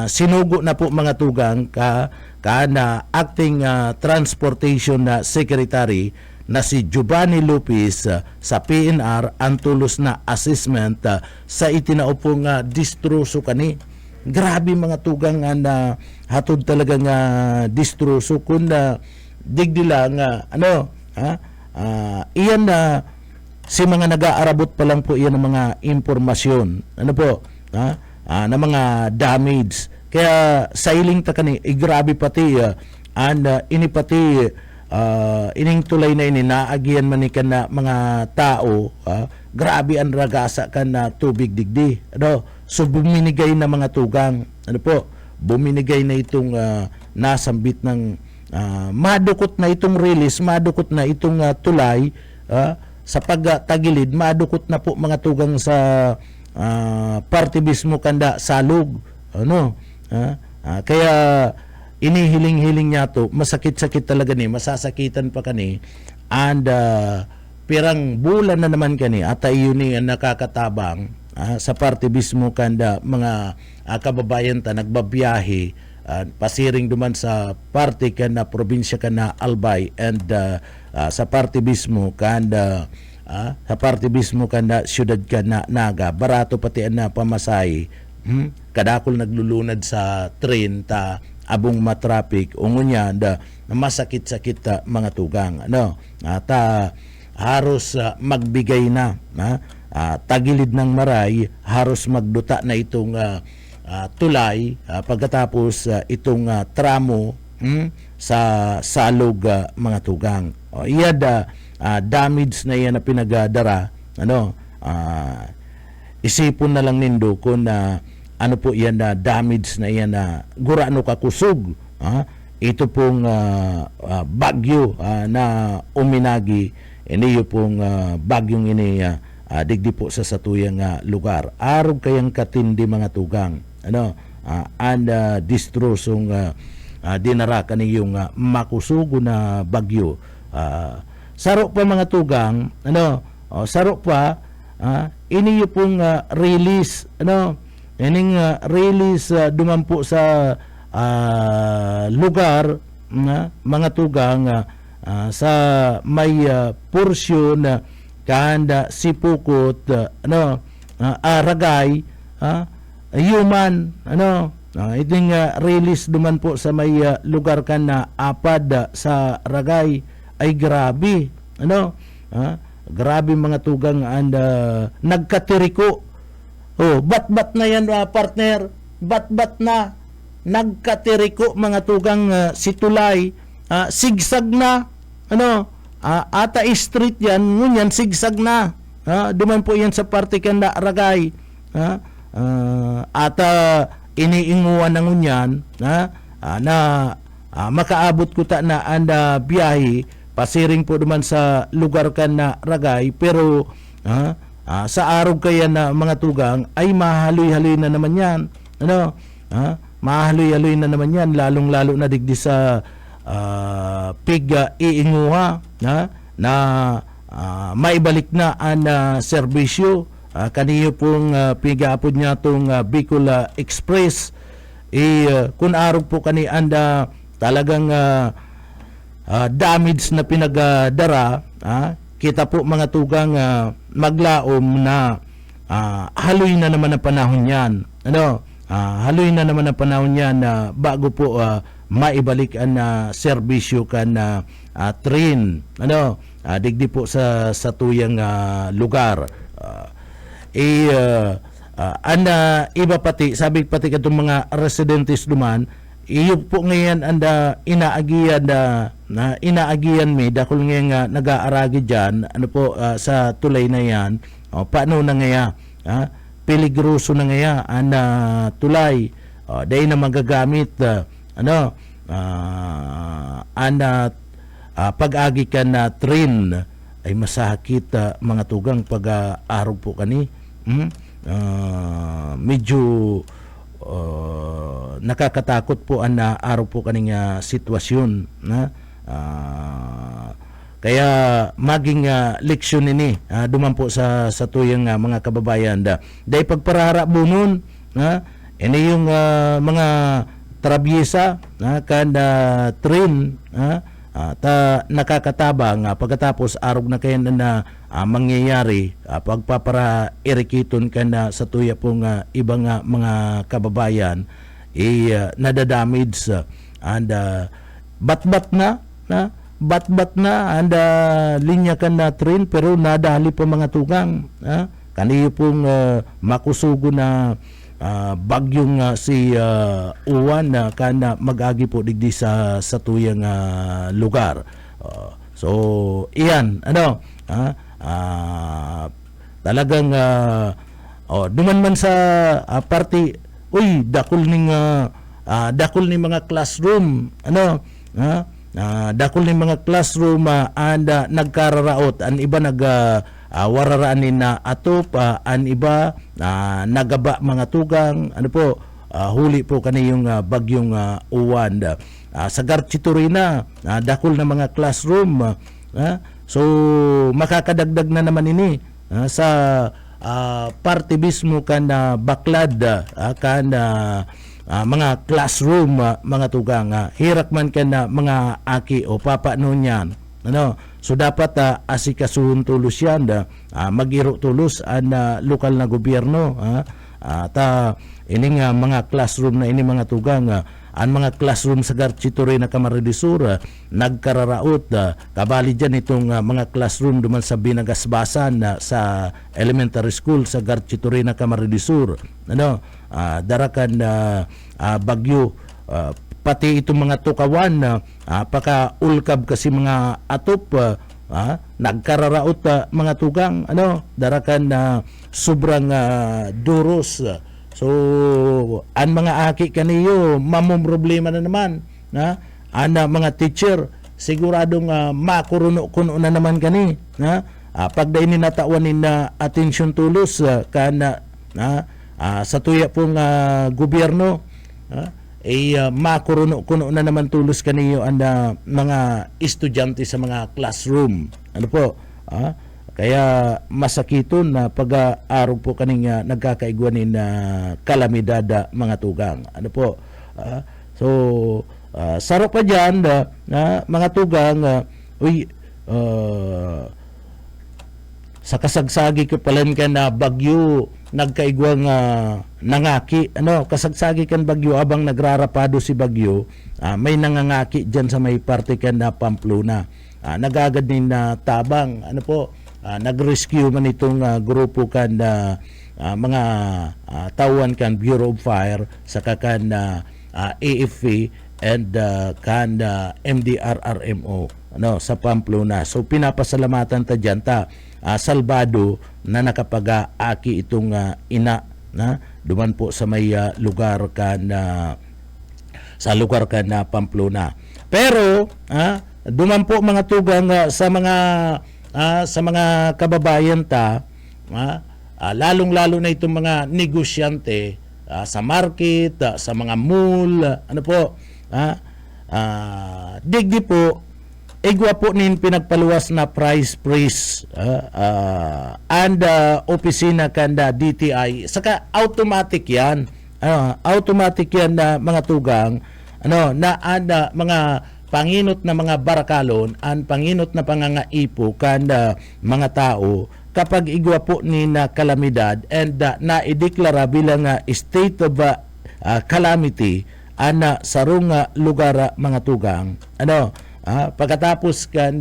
sinugo na po mga tugang ka na acting transportation na secretary na si Giovanni Lopez sa PNR ang tulos na assessment sa itinaupong distruso kani. Grabe mga tugang na hatod talagang distruso kun digdi lang iyan na si mga nag-aarabot pa lang po iyan ng mga impormasyon na mga damage. Kaya sailing ta kani grabe pati ini pati ining tulay na ini naagian man ni na mga tao, grabe ang ragasa kan na tubig digdi. So buminigay na mga tugang, buminigay na itong nasambit ng madukot na itong release, madukot na itong tulay sa pagtagilid, madukot na po mga tugang sa partibismo kanda salug. Kaya inihiling-hiling niya to, masakit-sakit talaga ni, masasakitan pa kani, and pirang bulan na naman kani, at iyon ni nakakatabang sa partibismo kanda mga kababayan ta nagbabiyahe, pasiring duman sa party kana probinsya kana Albay, and sa partibismo kanda sa partibismo kanda syudad kana Naga, barato pati na pamasahe. Kadakol naglulunad sa train ta abong matraffic ungunya na masakit-sakit mga tugang ta haros magbigay na tagilid ng maray, haros magduta na itong tulay pagkatapos itong tramo sa salog mga tugang. Iyad damage na yan na pinagadara, isipon na lang nindo kung ano po yan na damage na yan na gurano kakusog. Ito pong bagyo na uminagi, iniyo pong bagyong ini digdi po sa satuyang lugar. Arog kayang katindi mga tugang. Distrusong dinara kaniyong makusugo na bagyo. Saro pa mga tugang, saro pa, iniyo pong release, ining release dumampo sa lugar, mga tugang, sa may porsyon kahanda sipukot, Ragay, human, iting release duman po sa may lugar kan na apad sa Ragay ay grabe, grabe mga tugang and nagkatiriko. Bat na yan partner, bat na nagkatiriko mga tugang si Tulay, sigsag na, ata street yan, ngunyan sigsag na, duman po yan sa parte kan na Ragay, ata iniinguan ng ngunyan, na makaabot ko ta na anda biyahe pasiring po duman sa lugar kan na Ragay, pero sa araw kaya na mga tugang ay mahaloy-haloy na naman yan, mahaloy-haloy na naman yan, lalong-lalo na digdi sa iinguha na maibalik na ang serbisyo. Kaniyo pong pigaapod niya itong Bicol Express, kung araw po kani anda talagang damage na pinagdara, kita po mga tugang maglaom na haloy na naman ang panahon yan, haloy na naman ang panahon yan bago po maibalik ang serbisyo kan train, digdi po sa tuyang lugar. Iba pati, sabi pati katong mga residentes duman, iyo po ngayon anda inaagian na inaagian mi dakol ngayon nag-aaragi dyan sa tulay na yan, paano na ngaya, peligroso na ngaya ang tulay, dahil na magagamit pag-agi ka na train ay masakit mga tugang pag araw po kani, medyo nakakatakot po ang araw po kaning sitwasyon, kaya maging leksyon ini duman po sa tuyang mga kababayan dahil pagparara bunon, ini yung mga trabyesa kan train, ta nakakatabang pagkatapos arog na kayo na mangyayari pagpapara irikiton ka na sa tuya pong ibang mga kababayan nadadamage and bat-bat na and linya ka na train pero nadali pa mga tugang, kaniyo pong makusugo na bagyong si Uwan na kana mag-agi po digdi sa tuyang lugar. So iyan talagang duman man sa party, dakol ning mga classroom, dakol ning mga classroom and nagkararaot, an iba wararaanin na atop, an iba nagaba mga tugang, huli po kaniyong bagyong Uwan. Sa Garchitorina, dakol na mga classroom, so makakadagdag na naman ini sa parte mismo kan baklad kan mga classroom mga tugang, hirak man kan mga aki o papa noon yan, so dapat asikasuhon tulos yan, mag-iro tulos ang lokal na gobyerno, ining mga classroom na ini mga tugang, ang mga classroom sa Garchitorena Camarines nagkararaot, kabali dyan itong mga classroom duman sa Binagasbasan sa elementary school sa Garchitorena Camarines darakan bagyo, pati itong mga tukawan, paka-ulkab kasi mga atop, nagkararaot mga tugang, darakan sobrang duros. So ang mga aki kaniyo mamong problema na naman, mga teacher siguradong makuruno-kuno na naman kani, pagday ni natawanin na atensyon tulos kana sa tuya pong gobyerno makuruno-kuno na naman tulos kaniyo ang mga estudyante sa mga classroom. Ano po? Kaya masakiton na pag-aaraw po kaning nagkakaigwanin na kalamidad mga tugang. Ano po? So saro pa dyan mga tugang sa kasagsagi ko palan ka na bagyo nagkaigwang nangaki kasagsagi kan bagyo abang nagrarapado si bagyo may nangangaki dyan sa may parte kan na Pamplona nagagad din na tabang nag-rescue man itong grupo kan mga tawan kan Bureau of Fire sa kan AFP and kan MDRRMO sa Pamplona. So pinapasalamatan ta dyan salbado na nakapag-aki itong ina duman po sa may lugar kan sa lugar kan Pamplona. Pero duman po mga tugang sa mga kababayan ta lalong-lalo na itong mga negosyante sa market, sa mga mall, digdi po igwa po nin pinagpaluwas na price freeze and opisina kanda DTI saka automatic yan na mga tugang na anda mga panginot na mga barakalon ang panginot na pangangaipo kanda mga tao kapag igwa po ni na kalamidad and naideklara bilang state of calamity ana sarong lugar mga tugang pagkatapos kan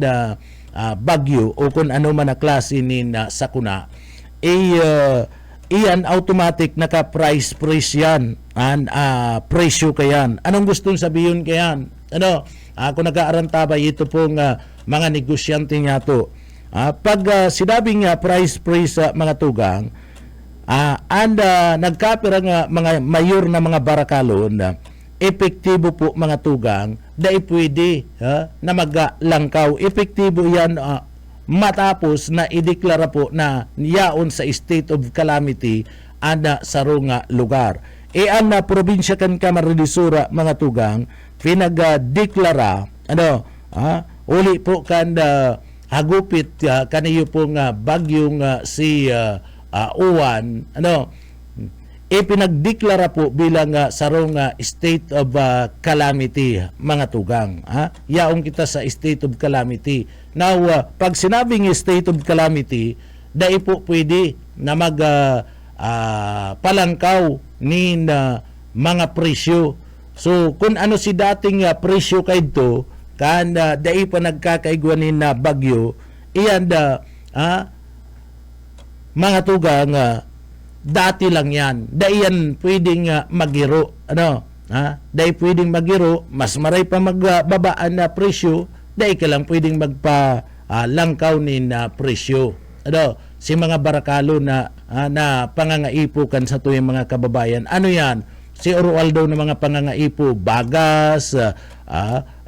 bagyo o kung ano man na klase ni sakuna iyan automatic naka price yan presyo kayan anong gustong sabihin kayan kung nag-aarantabay ito pong mga negosyante nga to pag sinabing price mga tugang nagkapira nga mga mayor na mga barakalon epektibo po mga tugang dahil pwede na maglangkaw. Epektibo yan matapos na ideklara po na yaon sa state of calamity ana sarong lugar. Ang probinsya kan Camarines-Sur mga tugang pinagdeklara uli po kan hagupit kaniyo pong bagyong si Uwan ipinagdeklara po bilang sarong state of calamity mga tugang yaong kita sa state of calamity. Now pag sinabing state of calamity dai po pwede na mag palangkaw ni mga presyo. So kung ano si dating presyo kayto kan dai pa nagkakaigwanin na bagyo iyan mga tugang dati lang yan. Dahil pwedeng magiro. Dahil pwedeng magiro, mas maray pa magbabaan na presyo, dahil ka lang pwedeng magpa-langkaw na presyo. Si mga barakalo na pangangaipo kan sa tuyong mga kababayan. Ano yan? Si Oroaldo na mga pangangaipo, bagas,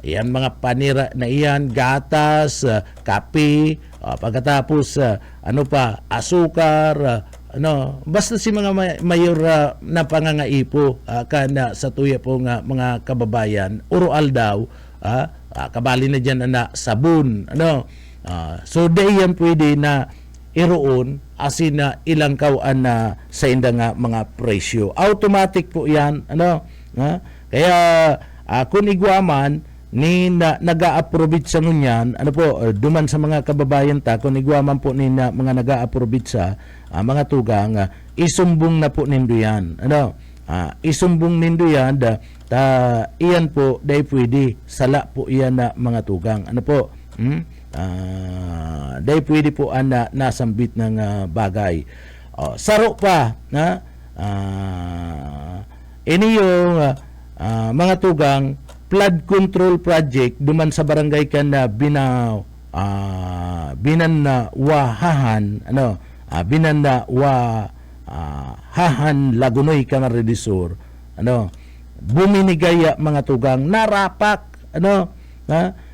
yan mga panira na iyan, gatas, kape, pagkatapos asukar, basta si mga mayor na pangangaipo kana sa tuya pong mga kababayan Oroaldaw kabali na diyan na sabon so diyan pwede na iroon asin na ilangkawan na sa indang mga presyo automatic po yan kaya kung igwaman ni naga-approve sa ngunyan duman sa mga kababayan ta kung igwaman po ni mga naga-approve sa mga tugang isumbong na po nindo yan isumbong nindo yan iyan po dahil pwede sala po iyan na mga tugang dahil pwede po nasambit ng bagay saro pa ini yung mga tugang flood control project duman sa barangay kan na Hahan Lagunoy Camarines-Sur buminigay mga tugang narapak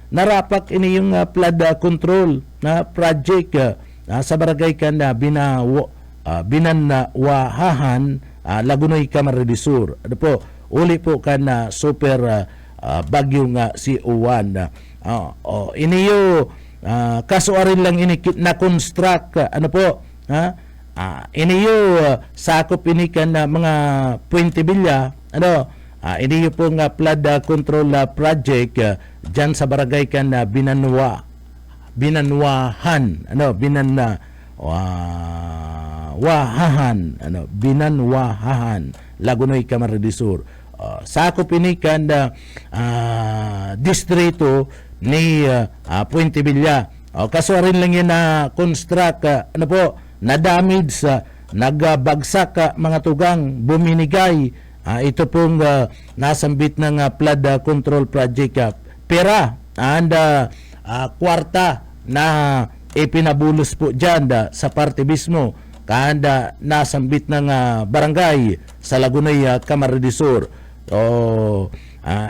narapak ini yung flood control na project sa barangay kan na Binanwahahan, Lagunoy, Camarines Sur. Ano po, uli po kan na super bagyo nga si Uwan. Iniyo kasuarin lang ini na construct ano po, iniyo sakop ini kan na mga Puente Villa, ano, iniyo po nga flood control project dyan sa barangay kan na Binanwahan, ano, Binanwahahan, Lagunoy, Camarines Sur. Sakop ini kan distrito ni Puente Villa. Kasuarin lang yan na construct ano po, na damage, nagbagsak mga tugang, buminigay. Ito pong nasambit ng flood control project. Pera and kwarta na ipinabulos po dyan sa parte mismo kanda nasambit ng barangay sa Lagunoy, Camarines Sur.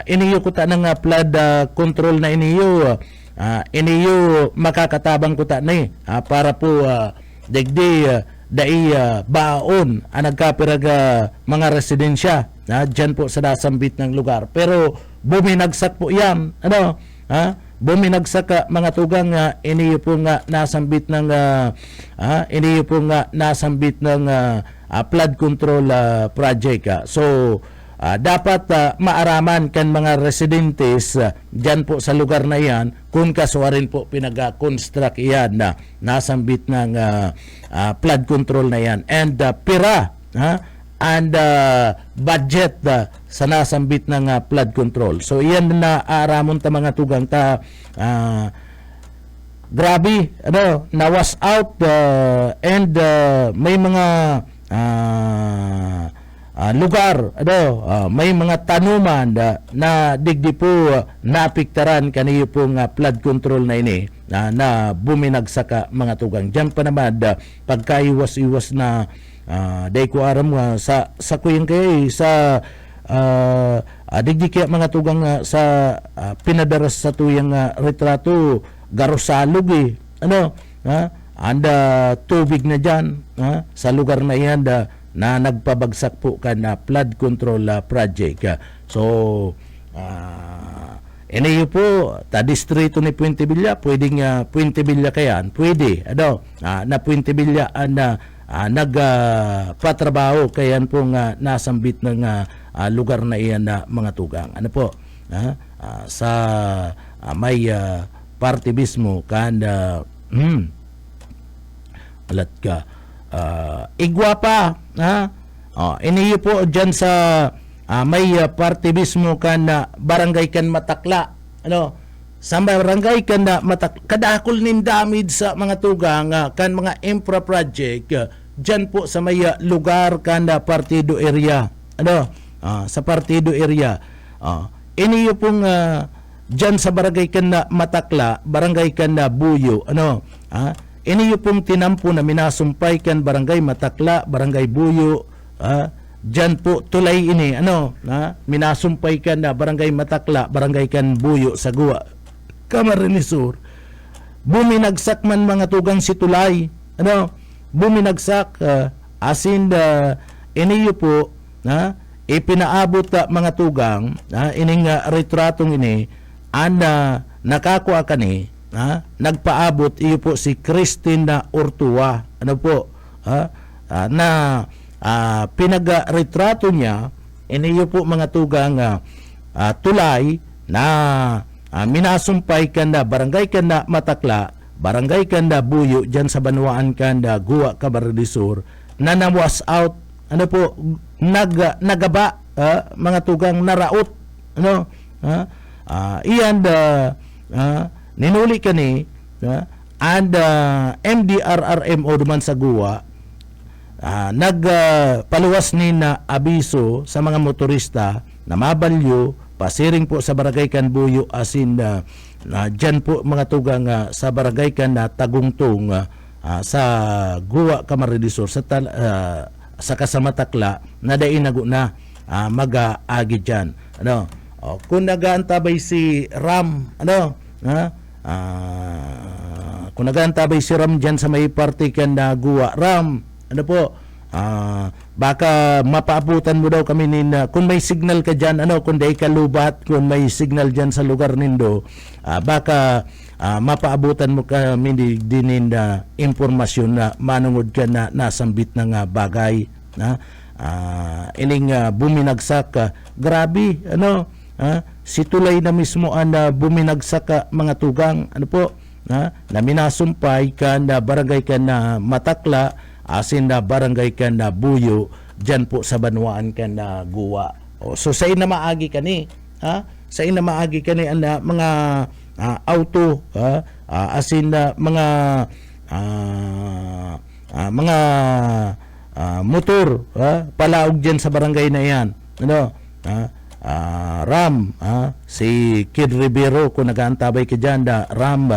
Iniyo ko ta ng flood control na iniyo makakatabang ko ta ni para po degdi dai baon ang nagkapirag mga residensya dyan po sa nasambit ng lugar. Pero buminagsak po yan, ano, buminagsak mga tugang iniyo po nga nasambit ng flood control project. So dapat maaraman kan mga residentes dyan po sa lugar na yan kung kasuarin po pinag-construct yan na nasambit ng flood control na yan. And pira and budget sa nasambit ng flood control. So iyan na aaramon ta mga tugang ta grabe, ano, na was out and may mga lugar, ano, may mga tanuman na digdi po naapektaran kaniyo pong flood control na ini na buminagsak mga tugang. Diyan pa naman pagkaiwas-iwas na day ko aram sa kuyang kay sa digdi kaya mga tugang sa pinadaras sa tuyang retrato garosalog ano, anda tubig na dyan sa lugar na yan na nagpabagsak po ka na flood control project. So iniyo po ta distrito ni Puente Villa, pwedeng Puente Villa kayan, pwede ano, na Puente Villa na nagpatrabaho kayan pong nasambit ng lugar na iyan na mga tugang. Ano po, sa may parte mismo kan alat ka igwa pa iniyo po dyan sa may parte mismo kan barangay kan Matakla, ano, sa barangay kan Matakla kadakol nin damage sa mga tugang kan mga infra project dyan po sa may lugar kan partido area, ano, sa partido area. Iniyo pong dyan sa barangay kan Matakla, barangay kan Buyo, ano, iniyo pong tinampo na minasumpay kan barangay Matakla, barangay Buyo, dyan po tulay ini, ano, minasumpay kan barangay Matakla, barangay kan Buyo sa Gua, Camarines Sur. Buminagsak man mga tugang si tulay, ano, buminagsak asin iniyo po ipinaabot mga tugang ining retratong ini nakakuha kani nagpaabot iyo po si Christine Ortua, ano po, na pinag-retrato niya iniyo po mga tugang tulay na minasumpay kanda barangay kanda Matakla, barangay kanda Buyo dyan sa Banwaan kanda Gua, Camarines Sur, na na-was out, ano po, nagaba mga tugang naraot, ano, iyan ninuli kani and MDRRMO duman sa Gua nagpaluwas ni na abiso sa mga motorista na mabalyo pasiring po sa barangay kan Buyo asin dyan po mga tugang sa barangay kan Tagungtong sa Gua, Camarines Sur sa Kasamatakla na dai nago na mag-agi dyan, ano. Kung nagaantabay si Ram, ano, kung nagantabay si Ram dyan sa may party kan na guwa, Ram, ano po, baka mapaabutan mo daw kami kung may signal ka dyan, kung day ka lubat, kung may signal dyan sa lugar nindo, baka mapaabutan mo kami din impormasyon na manungod ka na nasambit ng bagay na ining buminagsak, grabe, si Tulay na mismo ang buminagsak mga tugang, na minasumpay ka na barangay ka na Matakla, asin na barangay ka na Buyo, dyan po sa Banwaan ka na Guwa. So sa ina maagi ka ni, sa ina maagi ka ni ang mga auto, asin na mga motor, palaog dyan sa barangay na yan. Ram, si Kid Rivero, kung nag-aantabay ka dyan, Ram,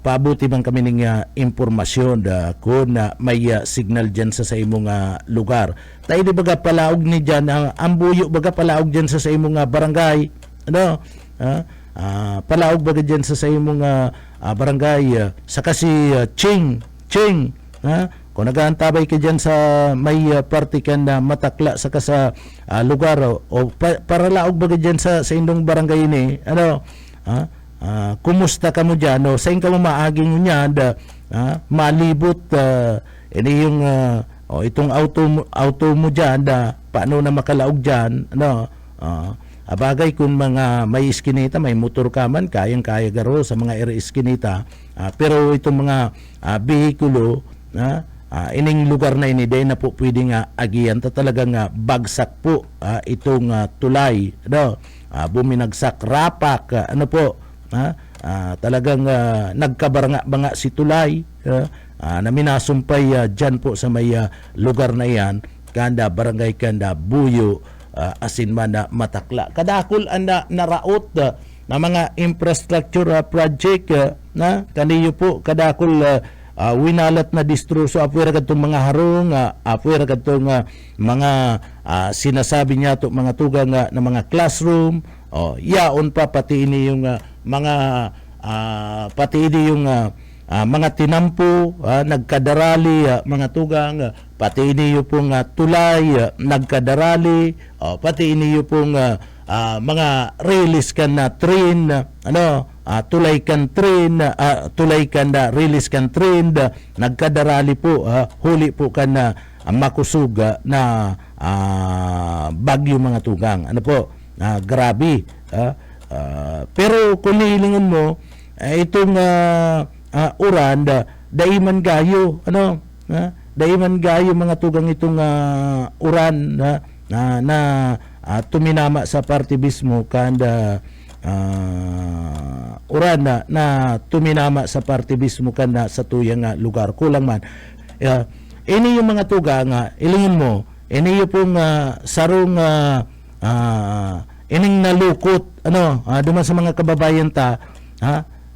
paabuti bang kami ng impormasyon kung may signal dyan sa imong lugar. Tayo di baga palaog ni dyan, ang Buyo baga palaog dyan sa imong barangay, palaog baga dyan sa imong barangay, sa kasi Ching, kung nag-aantabay ka dyan sa may party ka na Matakla sa lugar, o paralaog baga dyan sa indong barangay ni, kumusta ka mo dyan, sa ka mo maaging niyan, malibot, ini yung itong auto mo dyan, paano na makalaog dyan, abagay kung mga may iskinita, may motor ka man, kayang-kaya garo sa mga iskinita, pero itong mga behikulo, ining lugar na ini, day na po pwedeng agian, talagang bagsak po itong tulay, buminagsak, rapak, talagang nagkabaranga-banga si Tulay, na minasumpay dyan po sa may lugar na yan, kanda barangay kanda Buyo, asin man na Matakla. Kadakol ang naraot na mga infrastructure project na kaniyo po kadakol winalat na distruso apuera kadtong mga harong, apuera kadtong mga sinasabi niya to mga tugang na mga classroom, yaon pa pati ini yung mga pati ini yung mga tinampo, nagkadarali, mga tugang, pati ini yung pong tulay, nagkadarali, pati ini yung pong mga release kan na train, tulay kan train, tulay kan na release kan train, nagkadarali po, huli po kan na makusug na bagyo mga tugang. Grabe. Pero kung nihilingan mo, itong uran, daiman gayo, daiman gayo mga tugang itong uran na tuminama sa partibismo kanda uran na tuminama sa partibismo kanda sa tuyang lugar. Kulang man. Ini yung mga tugang, ilingin mo, ini yung pong sarong ining nalukot, duman sa mga kababayan ta,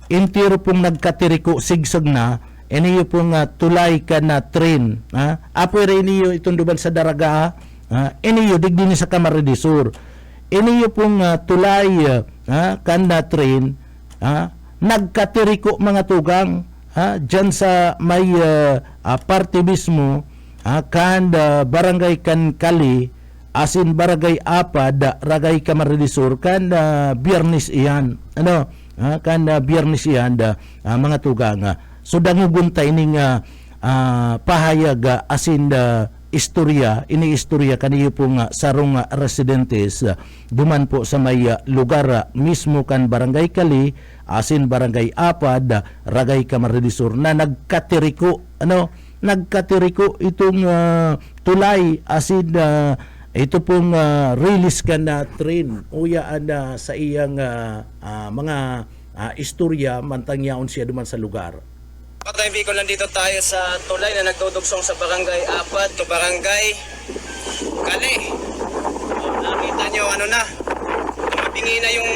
intiro pong nagkatiriko sigsag na, iniyo pong tulay ka na train, apwera iniyo itong duman sa daraga, iniyo digdini sa Camarines Sur, iniyo pong tulay ka na train, nagkatiriko mga tugang, dyan sa may partibismo, barangay kan Kali, asin barangay Apad, ragay Camarines Sur, Biyernes iyan, Biyernes iyan, mga tugang. So dangugun tayo ning pahayag asin istorya, ini-istorya kaniyo pong sarong residentes, duman po sa may lugar mismo kan barangay Kali, asin barangay Apad, ragay Camarines Sur, na nagkatiriko, nagkatiriko itong tulay, asin ito pong release ka na train, uyaan sa iyang mga istorya, mantangyaon siya duman sa lugar. Patay Bicol, nandito tayo sa tulay na nagdudugsong sa barangay Apad to barangay Kali. Nakita nyo mabingi na yung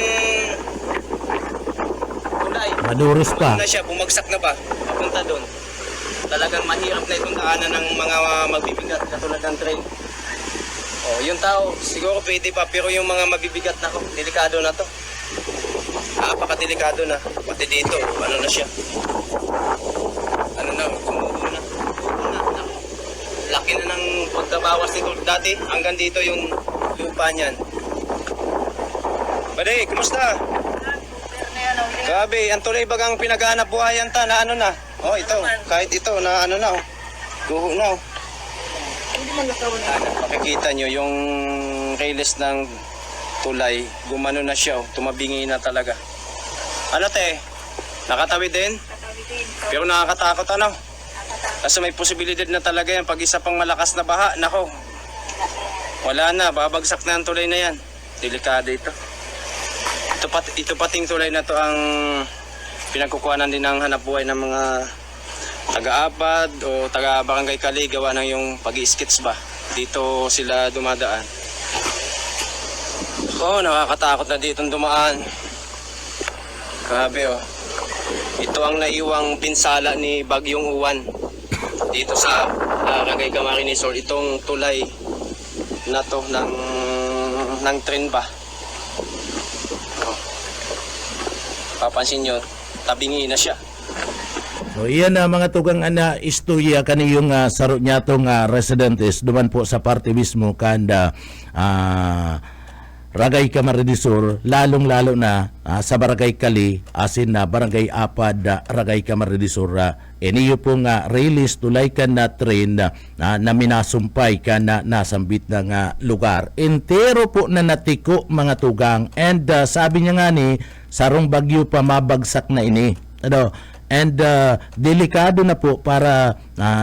tulay. Maduros pa. Na siya, bumagsak na ba? Papunta doon. Talagang mahirap na itong daanan ng mga magbibigat katulad ng train. Yung tao, siguro pwede pa, pero yung mga mabibigat na delikado na to. napakadelikado na. Pati dito, ano na siya. Ano na, tumubo na. Laki na ng pagkabawas nito. Dati, hanggang dito yung lupa niyan. Bade, kumusta? Grabe, ang tuloy bagang pinaghanap buhayan ta na ano na. Oh, ito, kahit ito na ano na. Guho na. Makikita nyo yung railes ng tulay, gumano na siya, tumabingi na talaga. Ano te? Nakatawid din? Pero nakakatakot ano? Kasi may posibilidad na talaga yan pag isa pang malakas na baha, nako. Wala na, babagsak na ang tulay na yan. Delikado ito. Ito pating tulay na to ang pinagkukuhanan din ng hanap buhay ng mga taga-Apad o taga-Barangay Kali, gawa ng yung pag-i-skits ba. Dito sila dumadaan. Oh, nakakatakot na dito dumaan. Grabe oh. Ito ang naiwang pinsala ni Bagyong Uwan dito sa Barangay Camarines Sur. Itong tulay na to ng tren ba. Oh. Papansin nyo, tabingi na siya. So iyan na mga tugang istorya kaniyong saro niya tong residentes duman po sa parte mismo kanda Ragay Camarines Sur, lalong-lalo na sa Barangay Kali, asin na Barangay Apad, Ragay Camarines Sur. Iniyo pong release tulay kan na train na minasumpay ka na nasambit ng lugar. Entero po na natiko mga tugang, and sabi niya nga ni, sarong bagyo pa mabagsak na ini. Ano? And delikado na po para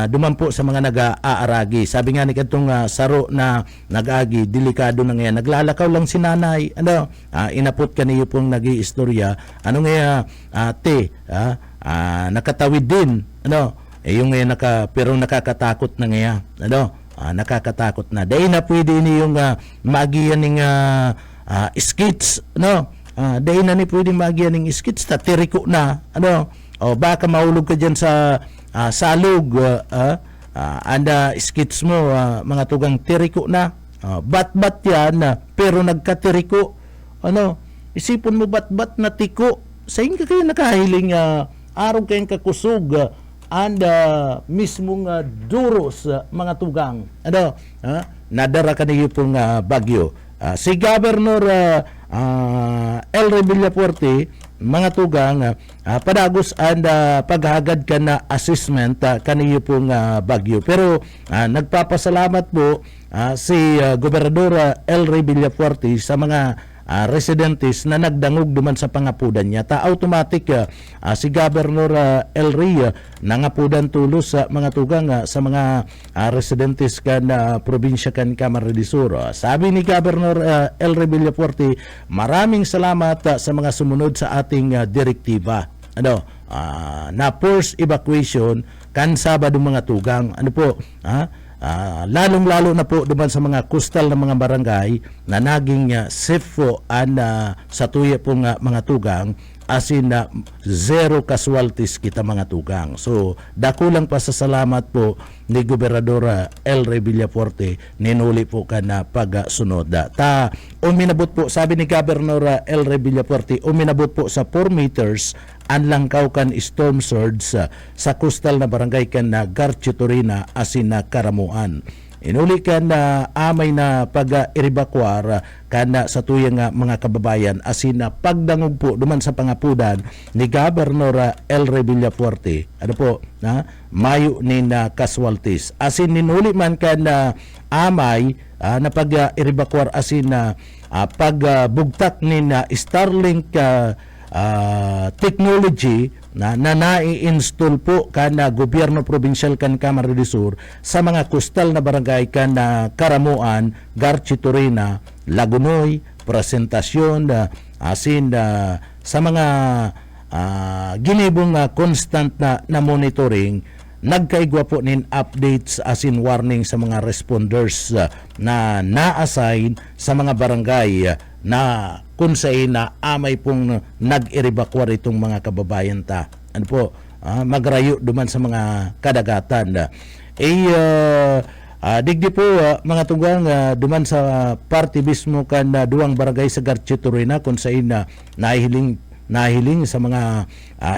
duman po sa mga nag-aaragi. Sabi nga ni katong saro na nag-agi, delikado na ngayon. Naglalakaw lang si nanay. Ano? Inapot ka niyo pong nag-iistorya. Ano nga nakatawid din. Ano? Yung ngayon pero nakakatakot na ngayon. Ano? Nakakatakot na. Dahil na pwede niyong magiyan ng skits. Ano? Dahil na ni pwede magiyan ng skits. Tatiriko na. Ano? O baka mahulog ka dyan sa salug skits mo mga tugang tiriko na bat-bat yan pero nagkatiriko. Ano, isipon mo bat-bat na tiko sa ka kayo nakahiling araw kayong kakusog mismong duros mga tugang. Ano, nadara ka niyo pong bagyo. Si Governor El Villafuerte mga tugang padagos and paghagad ka na assessment kaniyo pong bagyo. Pero nagpapasalamat po si Gobernador El Villafuerte sa mga residentes na nagdangog duman sa pangapudan niya. Automatic si Governor El nangapudan tulos sa mga tugang sa mga residentes kan probinsya kan Camarines Sur. Sabi ni Governor El Villafuerte, maraming salamat sa mga sumunod sa ating direktiba. Ano, na forced evacuation kan Sabado mga tugang. Ano po, lalong-lalo na po duman sa mga coastal na mga barangay na naging safe po sa tuya pong mga tugang, asin na zero casualties kita mga tugang. So, dakulang pasasalamat po ni Gobernador El Villafuerte, ninuli po ka na pagsunod. Uminabot po, sabi ni Governor El Villafuerte, uminabot po sa 4 meters ang langkaw kan storm surge sa coastal na barangay kan na Garchitorina asin na Karamuan. Inuli kan na amay na pag-evacuar kana sa tuyang mga kababayan asin na pagdangog po duman sa pangapudan ni Governor El Villafuerte. Ano po, mayo ni na casualties. Asin ninuli man kan na amay na pag-evacuar asin na pagbugtak ni na Starlink technology na nai-install po kana gobyerno provincial kan Camarines Sur sa mga coastal na barangay kan Karamuan, Garchitorina, Lagunoy, Presentasyon, asin sa mga ginibong constant na monitoring. Nagkaigwa po nin updates asin warning sa mga responders na na-assign sa mga barangay na kung saan na amay pong nag-evacuate itong mga kababayan ta. Ano po, magrayo duman sa mga kadagatan. Digdi po mga tunggang duman sa party mismo kan duwang barangay sa Garchitorina kung saan na nahihiling nahiling sa mga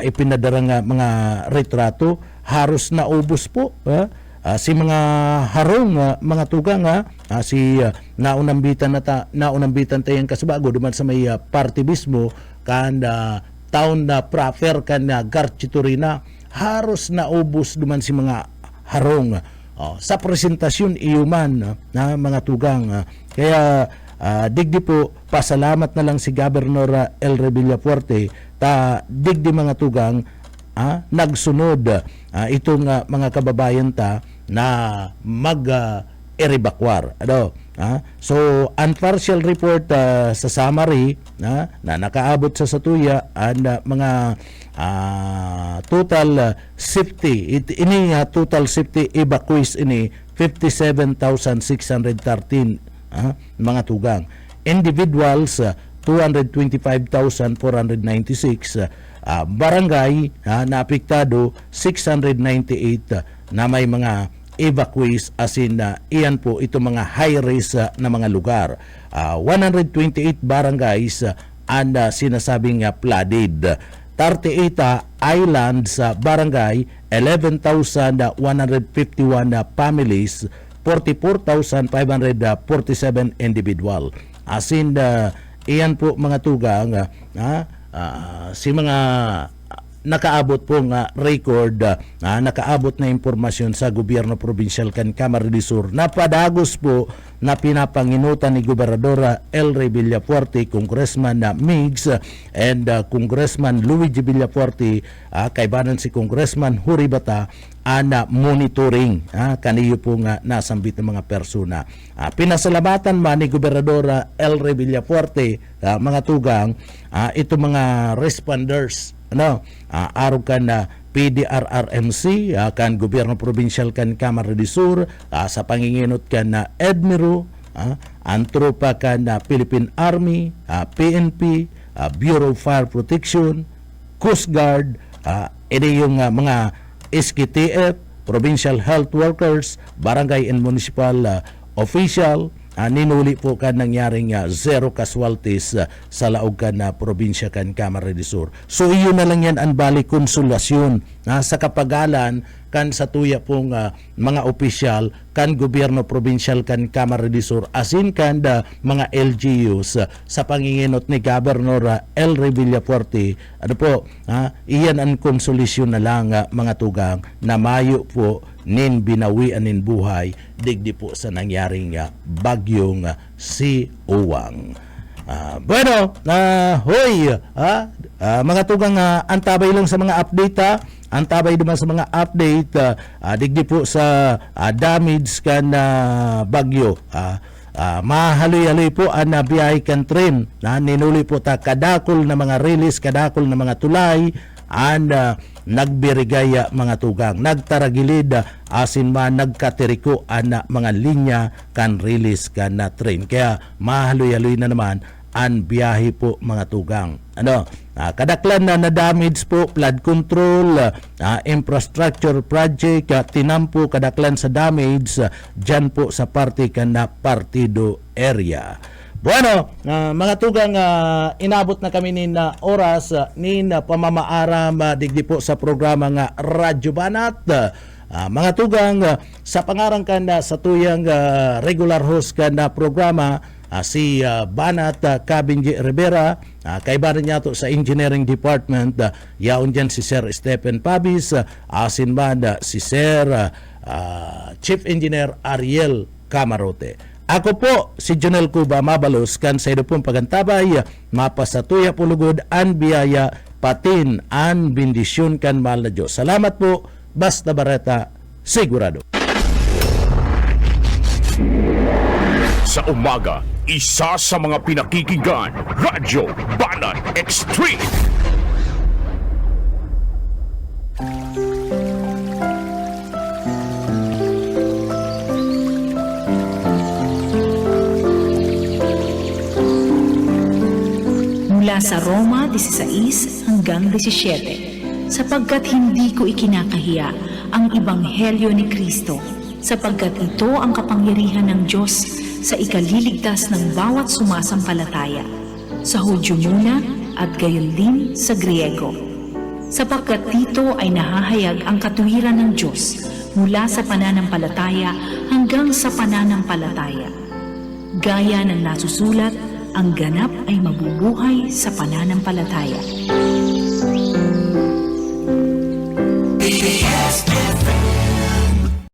ipinadarang mga retrato, haros naubos po. Si mga harong mga tugang si naunambitan tayong kasbago duman sa may party mismo kan taon na prafer kan garchiturina haros naubos duman si mga harong sa presentasyon iyuman na mga tugang kaya digdi po pasalamat na lang si Governor Elre Villafuerte ta digdi mga tugang nagsunod itong mga kababayan ta na mag-erebakwar. So, unpartial report sa summary na nakaabot sa Satuya ang mga total safety. Total safety evacuees ini 57,613 mga tugang. Individuals 225,496 barangay na apektado 698 na may mga evacuees as in iyan po ito mga high risk na mga lugar. 128 barangays ang sinasabing flooded. 38 islands barangay, 11,151 families, 44,547 individual. As in iyan po mga tugang si mga nakaabot po nga record nakaabot na impormasyon sa gobyerno provincial kan Camarines Sur na padagos po na pinapanginutan ni Gobernador Elre Villafuerte, Congressman Migs and Congressman Luigi Villafuerte, kaibanan si Congressman Huribata ana monitoring kaniyo po nga nasambit ng mga persona. Pinasalamatan man ni Gobernador Elre Villafuerte mga tugang ito mga responders araw kan PDRRMC kan gobyerno provincial kan Camarines Sur sa panginginot kan Edmiro antropa kan Philippine Army, PNP, Bureau of Fire Protection, Coast Guard, ini yung mga SKTF, provincial health workers, barangay and municipal official. Ninuli po kan nangyaring zero casualties sa laog kan probinsya kan Camarines Sur. So iyon na lang yan ang bali konsolasyon sa kapagalan kan sa tuya pong mga opisyal kan gobyerno provincial kan Camarines Sur asin kan mga LGUs sa panginginot ni Governor Elre Villafuerte. Iyan ang konsolasyon na lang mga tugang na mayo po nin binawian nin buhay digdi po sa nangyaring bagyong si Uwang. Mga tugang antabay lang sa mga update antabay naman sa mga update digdi po sa damage kan bagyo. Mahaloy-haloy po ang biyahe kan tren ninuli po ta kadakol na mga release, kadakol na mga tulay and nagbirigaya mga tugang nagtaragilid asin man nagkateriko ana mga linya kan release kan na train kaya mahaloy-haloy na naman ang biyahe po mga tugang kadaklan na damage po flood control infrastructure project tinampo kadaklan sa damage dyan po sa parte kan na partido area. Bueno, mga tugang inabot na kami nin oras nin pamamaaram digdi po sa programa nga Radyo Banat. Mga tugang sa pangarang kan sa tuyang regular host kan programa si Banat Kabinji Rivera, kaibaran niya to sa engineering department, yaon dyan si Sir Stephen Pabis, asin man si Sir Chief Engineer Ariel Camarote. Ako po si Jonel Cuba Mabalos kan sa pong pagantabay mapasatuya pulugod an biyaya patin an bendisyon kan mahal na Diyos. Salamat po, Basta Barreta, sigurado. Sa umaga, isa sa mga pinakikinggan, Radyo Banat Extreme. Mula sa Roma 16 hanggang 17, sapagkat hindi ko ikinakahiya ang Ebanghelyo ni Kristo, sapagkat ito ang kapangyarihan ng Diyos sa ikaliligtas ng bawat sumasampalataya, sa Hudyo muna at gayon din sa Griego. Sapagkat dito ay nahahayag ang katuwiran ng Diyos mula sa pananampalataya hanggang sa pananampalataya. Gaya ng nasusulat, ang ganap ay mabubuhay sa pananampalataya.